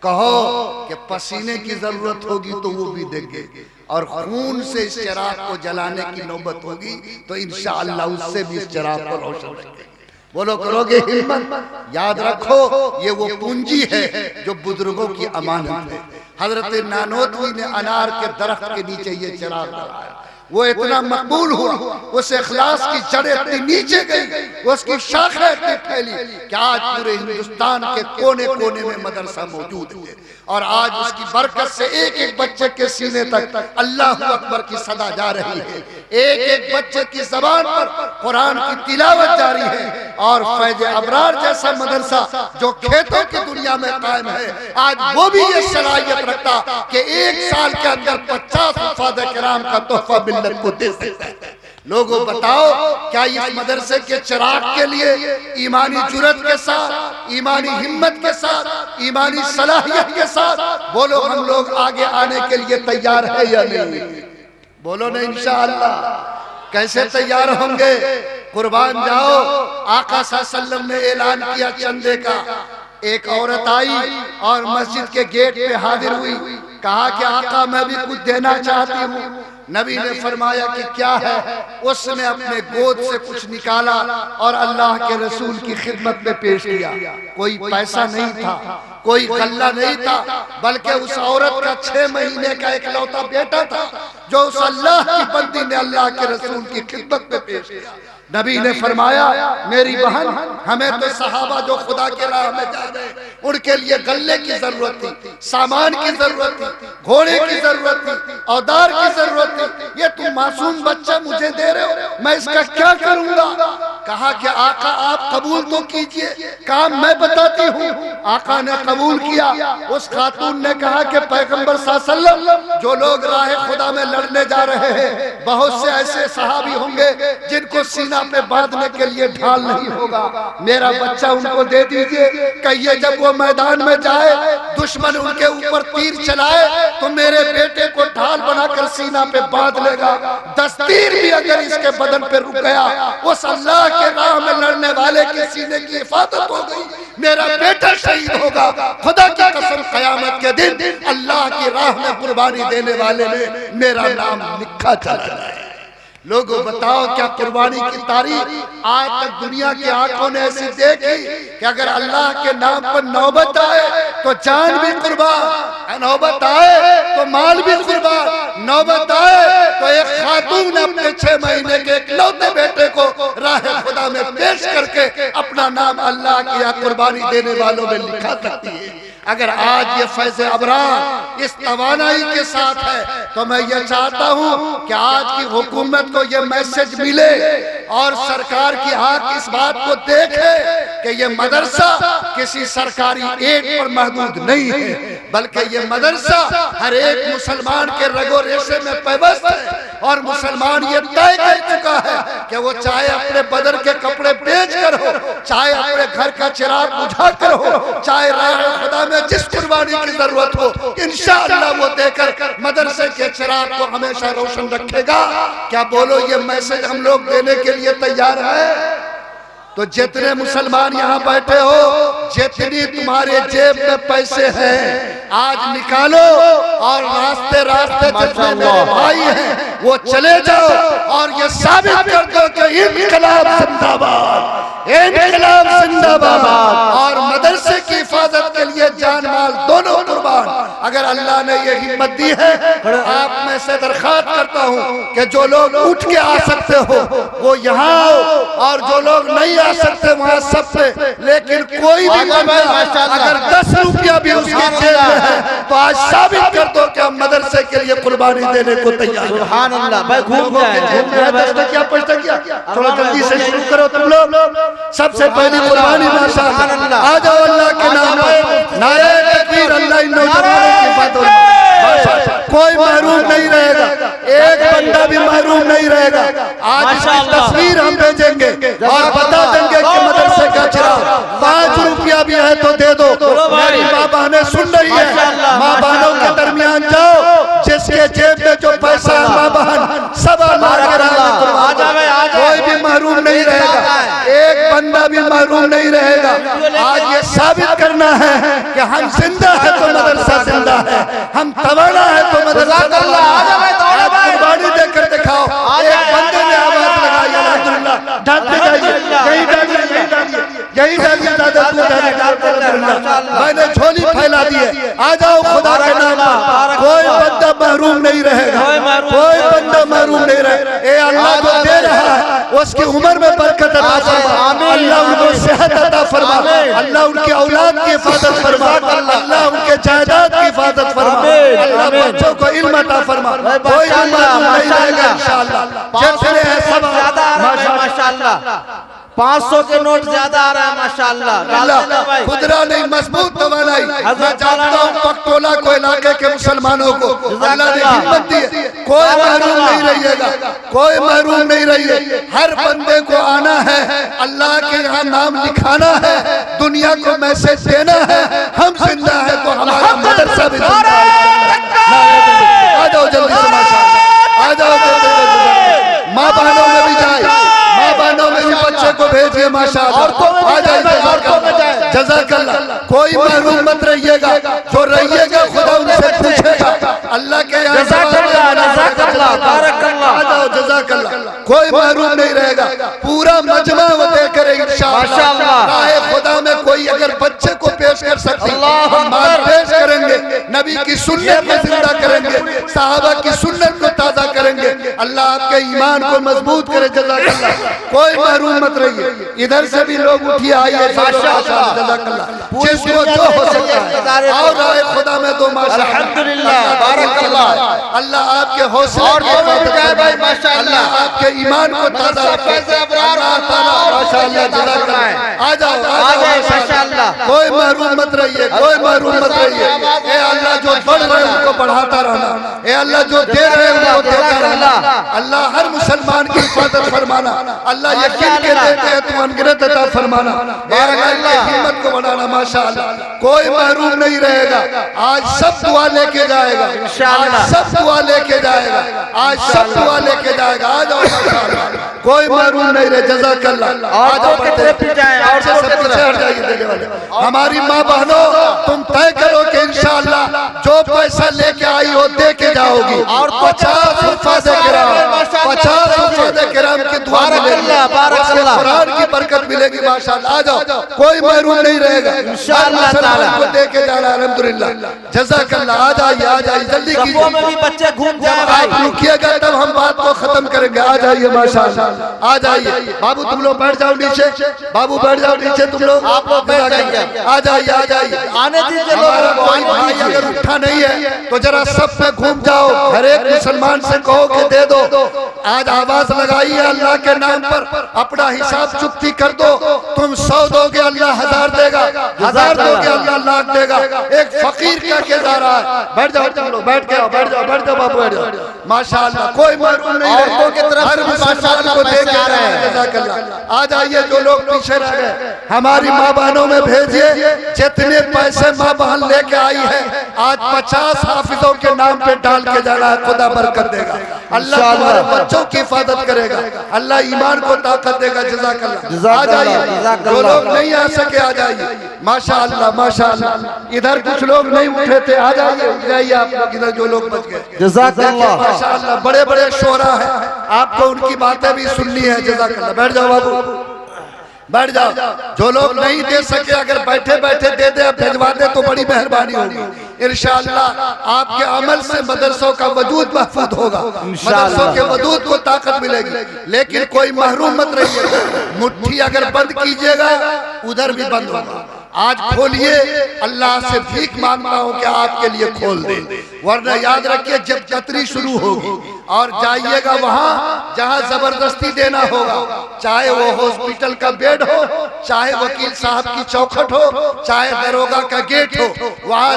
کہو کہ پسینے کی ضرورت ہوگی تو وہ بھی دیں گے، اور خون سے اس چراغ کو جلانے کی نوبت ہوگی تو انشاءاللہ اس سے بھی اس چراغ کو روشن رکھیں گے. بولو کرو گے ہمت؟ یاد رکھو یہ وہ پونجی ہے جو بزرگوں کی امانت ہے. حضرت نانوتوی نے انار کے درخت کے نیچے یہ چراغ لگایا، وہ اتنا مقبول ہوا، اس اخلاص کی جڑیں اتنی نیچے گئی، اس کی شاخیں اتنی پھیلی کہ آج پورے ہندوستان کے کونے کونے میں مدرسہ موجود ہے. اور آج اس کی برکت سے ایک ایک بچے کے سینے تک اللہ اکبر کی صدا جا رہی ہے، ایک ایک بچے کی زبان پر قرآن کی تلاوت جاری ہے. اور فیض ابرار جیسا مدرسہ جو کھیتوں کی دنیا میں قائم ہے، آج وہ بھی یہ صلاحیت رکھتا کہ ایک سال کے اندر 50 حفاظ کرام کا تحفہ ملت کو دے سکتا ہے. لوگوں بتاؤ کیا اس مدرسے کے چراغ کے لیے ایمانی جرت کے ساتھ، ایمانی ہمت کے ساتھ، ایمانی صلاحیت کے ساتھ بولو ہم لوگ آگے آنے کے لیے تیار ہے یا نہیں؟ بولو نا انشاءاللہ. کیسے تیار ہوں گے؟ قربان جاؤ. آقا صلی اللہ علیہ وسلم نے اعلان کیا چندے کا. ایک عورت آئی اور مسجد کے گیٹ پہ حاضر ہوئی، کہا کہ آقا میں بھی کچھ دینا چاہتی ہوں. نبی نے فرمایا کہ کیا ہے؟ اس نے اپنے گود سے کچھ نکالا اور اللہ کے رسول کی خدمت میں پیش کیا. کوئی پیسہ نہیں تھا، کوئی غلہ نہیں تھا، بلکہ اس عورت کا 6 مہینے کا اکلوتا بیٹا تھا جو اس اللہ کی بندی نے اللہ کے رسول کی خدمت میں پیش کیا. نبی نے فرمایا میری بہن، ہمیں تو صحابہ جو خدا کے راہ میں جا رہے ان کے لیے غلے کی ضرورت تھی، سامان کی ضرورت تھی، گھوڑے کی ضرورت تھی، اودار کی ضرورت تھی. یہ تم معصوم بچہ مجھے دے رہے ہو، میں اس کا کیا کروں گا؟ کہا کہ آقا آپ قبول تو کیجئے، کام میں بتاتی ہوں. آقا نے قبول کیا. اس خاتون نے کہا کہ پیغمبر صلی اللہ علیہ وسلم جو لوگ راہ خدا میں لڑنے جا رہے ہیں بہت سے ایسے صحابی ہوں گے جن کو سینہ پہ باندھنے کے لیے ڈھال نہیں ہوگا، میرا بچہ ان کو دے دیجئے. کہیے جب وہ میدان میں جائے دشمن ان کے اوپر تیر چلائے تو میرے بیٹے کو ڈھال بنا کر سینہ پہ باندھ لے گا. 10 تیر بھی اگر اس کے بدن پہ رک گیا اس اللہ کے راہ میں لڑنے والے کے سینے کی حفاظت ہو گئی، میرا بیٹا شہید ہوگا. خدا کی قسم قیامت کے دن اللہ کی راہ میں قربانی دینے والے میں میرا نام لکھا چلا جائے۔ لوگوں بتاؤ کیا قربانی کی تاریخ آج تک دنیا کی آنکھوں نے ایسی دیکھی کہ اگر اللہ کے نام پر نوبت آئے تو جان بھی قربان، نوبت آئے تو مال بھی قربان، نوبت آئے تو ایک خاتون اپنے 6 مہینے کے اکلوتے بیٹے کو راہ خدا میں پیش کر کے اپنا نام اللہ کی یہاں قربانی دینے والوں میں لکھا سکتی ہے۔ اگر آج یہ فیض ابرار اس توانائی کے ساتھ ہے تو میں یہ چاہتا ہوں کہ آج کی حکومت کو یہ میسج ملے اور سرکار کی آنکھ اس بات کو دیکھے کہ یہ مدرسہ کسی سرکاری ایڈ پر محدود نہیں ہے، بلکہ یہ مدرسہ ہر ایک مسلمان کے رگ و ریشے میں پیوست ہے، اور مسلمان یہ طے کر چکا ہے کہ وہ چاہے اپنے بدن کے کپڑے بیچ کر ہو، چاہے اپنے گھر کا چراغ بجھا کر ہو، چاہے راہ خدا میں جس قربانی کی ضرورت ہو، انشاءاللہ وہ دے کر مدرسے کے چراغ کو ہمیشہ روشن رکھے گا۔ کیا بولو یہ میسج ہم لوگ دینے کے لیے تیار ہیں؟ تو جتنے مسلمان یہاں بیٹھے ہو، جتنی تمہارے جیب میں پیسے ہیں آج نکالو، اور راستے راستے جتنے میرے بھائی ہیں وہ چلے جاؤ اور یہ ثابت کر دو کہ انقلاب زندہ باد، انقلاب زندہ باد، اور مدرسے کی حفاظت کے لیے جان مال دونوں قربان۔ اگر اللہ نے یہ ہمت دی ہے، آپ میں سے درخواست کرتا ہوں کہ جو لوگ اٹھ کے آ سکتے ہو وہ یہاں آؤ، اور جو لوگ نہیں آ سکتے وہاں سب پہ، لیکن کوئی بھی بندہ اگر 10 روپیہ بھی اس کی جیب میں ہے تو آج ثابت کر دو کہ ہم مدرسے کے لیے قربانی دینے کو تیار ہیں۔ سبحان اللہ بھائی گھوم جائیں، دستہ کیا پشتہ کیا، تھوڑا جلدی سے شروع کرو تم لوگ، سب سے پہلی قربانی ماشاءاللہ، آ جاؤ اللہ کے نام پر، نعرہ تکبیر، اللہ ان نوجوانوں کی فاتح، کوئی محروم نہیں رہے گا، ایک بندہ بھی محروم نہیں رہے گا۔ آج اس کی تصویر ہم بھیجیں گے اور بتا دیں گے کہ مدرسے کا چراغ 5 روپیہ بھی ہے تو دے دو۔ میری ماں بہنیں سن رہی ہے، ماں بہنوں کے درمیان جاؤ، جس کے جیب میں جو پیسہ ہے ماں بہن سب اللہ کے راہ میں قربان دو، کوئی بھی محروم نہیں رہے گا، ایک بندہ بھی محروم نہیں رہے گا۔ آج یہ ثابت کرنا ہے کہ ہم زندہ ہے تو مدرسہ زندہ ہے، ہم توانا ہے تو مدرسہ زندہ ہے۔ آج قربانی دے کر دکھاؤ، ایک بندے نے آواز لگائی الحمدللہ، ڈالتے جائیے، یہی ڈالیے، یہی ڈالیے، میں نے جھولی پھیلا دی ہے، آ جاؤ خدا کے نام پر، کوئی بندہ محروم نہیں رہے گا، کوئی بندہ محروم نہیں رہے گا۔ اے اللہ جو دے رہا ہے اس کی عمر میں برکت عطا فرما، اللہ ان کو صحت عطا فرما، اللہ ان کی اولاد کی حفاظت فرما، اللہ ان کے جائیداد کی حفاظت فرما، اللہ بچوں کو علم عطا فرما، کوئی محروم نہیں رہے گا انشاءاللہ۔ جتنے ہیں سب ماشاءاللہ 500 کے نوٹ زیادہ آ رہا ہے ماشاءاللہ، خدرہ نہیں مضبوط توانائی۔ میں جانتا ہوں پکتولہ کو علاقے کے مسلمانوں کو اللہ نے ہمت دی ہے، کوئی محروم نہیں رہیے گا، کوئی محروم نہیں رہیے، ہر بندے کو آنا ہے، اللہ کے یہاں نام لکھانا ہے، دنیا کو میسج دینا ہے، ہم زندہ ہے تو ہمارا مدرسہ بھی زندہ ہے۔ آ جاؤ جلدی سے ماشاءاللہ، آ جاؤ جلدی سے، ماں بہنوں میں بھی جائے، ماں بہنوں میں بھی بچے کو بھیجئے ماشاءاللہ، آ جائے جزاک اللہ، کوئی محروم مت رہیے گا، جو رہیے گا خدا ان سے پوچھے گا، اللہ کے یہاں جزاک اللہ بارک اللہ، آ جاؤ جزاک اللہ، کوئی محروم نہیں رہے گا، پورا مجمع وہ دے کرے انشاءاللہ۔ راہ خدا میں کوئی اگر بچے کو پیش کر سکتی ہم مال پیش کریں گے، نبی کی سنت کو زندہ کریں گے، صحابہ کی سنت کو تازہ کریں گے، اللہ آپ کے ایمان کو مضبوط کرے، جزاک اللہ، کوئی محروم مت رہیے، ادھر سے بھی لوگ اٹھیے آئیے، جزاک اللہ، جس کو جو ہو سکتا ہے اور راہ خدا میں دو ماشاءاللہ، الحمدللہ بارک اللہ، اللہ آپ کے حوصلے اور کو ماشاءاللہ، اللہ آپ کے ایمان کو تازہ رکھے، اللہ تعالیٰ ماشاءاللہ جزاک اللہ، آ جاؤ ماشاءاللہ، کوئی محروم مت رہیے، کوئی محروم مت رہیے، اے اللہ جو بڑھ رہے ان کو بڑھاتا رہنا، اے اللہ جو دے رہے ان کو دیتا رہنا، اللہ ہر مسلمان کی حفاظت فرمانا، اللہ یقین کے دیتے ہیں تو انگرت عطا فرمانا، اے اللہ کی ہمت کو بڑھانا ماشاءاللہ، کوئی محروم نہیں رہے گا، آج سب دعا لے کے جائے گا، آج سب دعا لے کے جائے گا، آج سب دعا لے کے جائے گا، آ جاؤ ماشاءاللہ۔ کوئی محروم نہیں رہے. جزاک اللہ. عورتوں کی طرف بھی جائیں, عورتوں کی طرف. ہٹ جائیے دینے والے. ہماری ماں بہنوں تم طے کرو کہ انشاءاللہ جو پیسہ لے کے آئی ہو دے کے جاؤ گی. 50 حفاظ کرام 50 حفاظ کرام کی دعا ملے گی, قرآن کی برکت ملے گی. ماشاءاللہ آ جاؤ, کوئی محروم نہیں رہے گا انشاءاللہ تعالی. کو دے کے جانا الحمدللہ. جزاک اللہ. آ جائیے جلدی کیجیے. صفوں میں بھی بچے گھوم جائیں بھائی. آپ رکیے گا تب ہم بات کو ختم کریں گے. آ جائیے ماشاءاللہ. آ جائیے بابو, تم لوگ بیٹھ جاؤ نیچے. بابو بیٹھ جاؤ نیچے تم لوگ. آپ لوگ بیٹھ جائیے. آ جائیے. آنے دیجئے ہمارا لوگوں کو. کوئی بھائی اگر اٹھا نہیں ہے تو ذرا سب پہ گھوم جاؤ. ہر ایک مسلمان سے کہو کہ دے دو. آج آواز لگائی ہے اللہ کے نام پر, اپنا حساب چکتی کر دو. تم 100 دو گے اللہ 1000 دے گا, 1000 دو گے اللہ لاکھ دے گا. ایک فقیر کا کے جا رہا ہے. بیٹھ جاؤ تم لوگ, بیٹھ جاؤ بابو, بیٹھ جاؤ. ماشاءاللہ کوئی محروم نہیں. عورتوں کی طرف سے بھی ماشاءاللہ کو دے پیسے کے آ رہے ہیں. جزاک اللہ. آ جائیے جو لوگ پیچھے رہ گئے ہماری ماں بہنوں میں بھیجیے. جتنے پیسے ماں بہن لے کے آئی ہے آج 50 حافظوں کے نام پہ ڈال کے جانا ہے. خدا برکت دے گا, اللہ تمہارے بچوں کی حفاظت کرے گا, اللہ ایمان کو طاقت دے گا. جزاک اللہ. آ جائیے جو لوگ نہیں آ سکے آ جائیے. ماشاءاللہ ماشاءاللہ. ادھر کچھ لوگ نہیں اٹھے تھے, آ جائیے آپ لوگ ادھر جو لوگ بچ گئے. جزاک اللہ. ماشاءاللہ بڑے بڑے شعراء ہیں, آپ کو ان کی باتیں بھی سننی ہے. جزاک اللہ. بیٹھ جاؤ بابو, بیٹھ جاؤ. جو لوگ نہیں دے سکے اگر بیٹھے بیٹھے دے دے, بھیجوا دے تو بڑی مہربانی ہوگی. انشاءاللہ آپ کے عمل سے مدرسوں کا وجود محفوظ ہوگا, مدرسوں کے وجود کو طاقت ملے گی. لیکن کوئی محروم مت رہیے. مٹھی اگر بند کیجئے گا ادھر بھی بند ہوگا. آج کھولیے, اللہ سے بھیک مانگتا ہوں کہ آپ کے لیے کھول دے. ورنہ یاد رکھیے جب قطری شروع ہوگی اور جائیے گا وہاں جہاں زبردستی دینا ہوگا, چاہے وہ ہاسپٹل کا بیڈ ہو, چاہے وکیل صاحب کی چوکھٹ ہو, چاہے دروگا کا گیٹ ہو, وہاں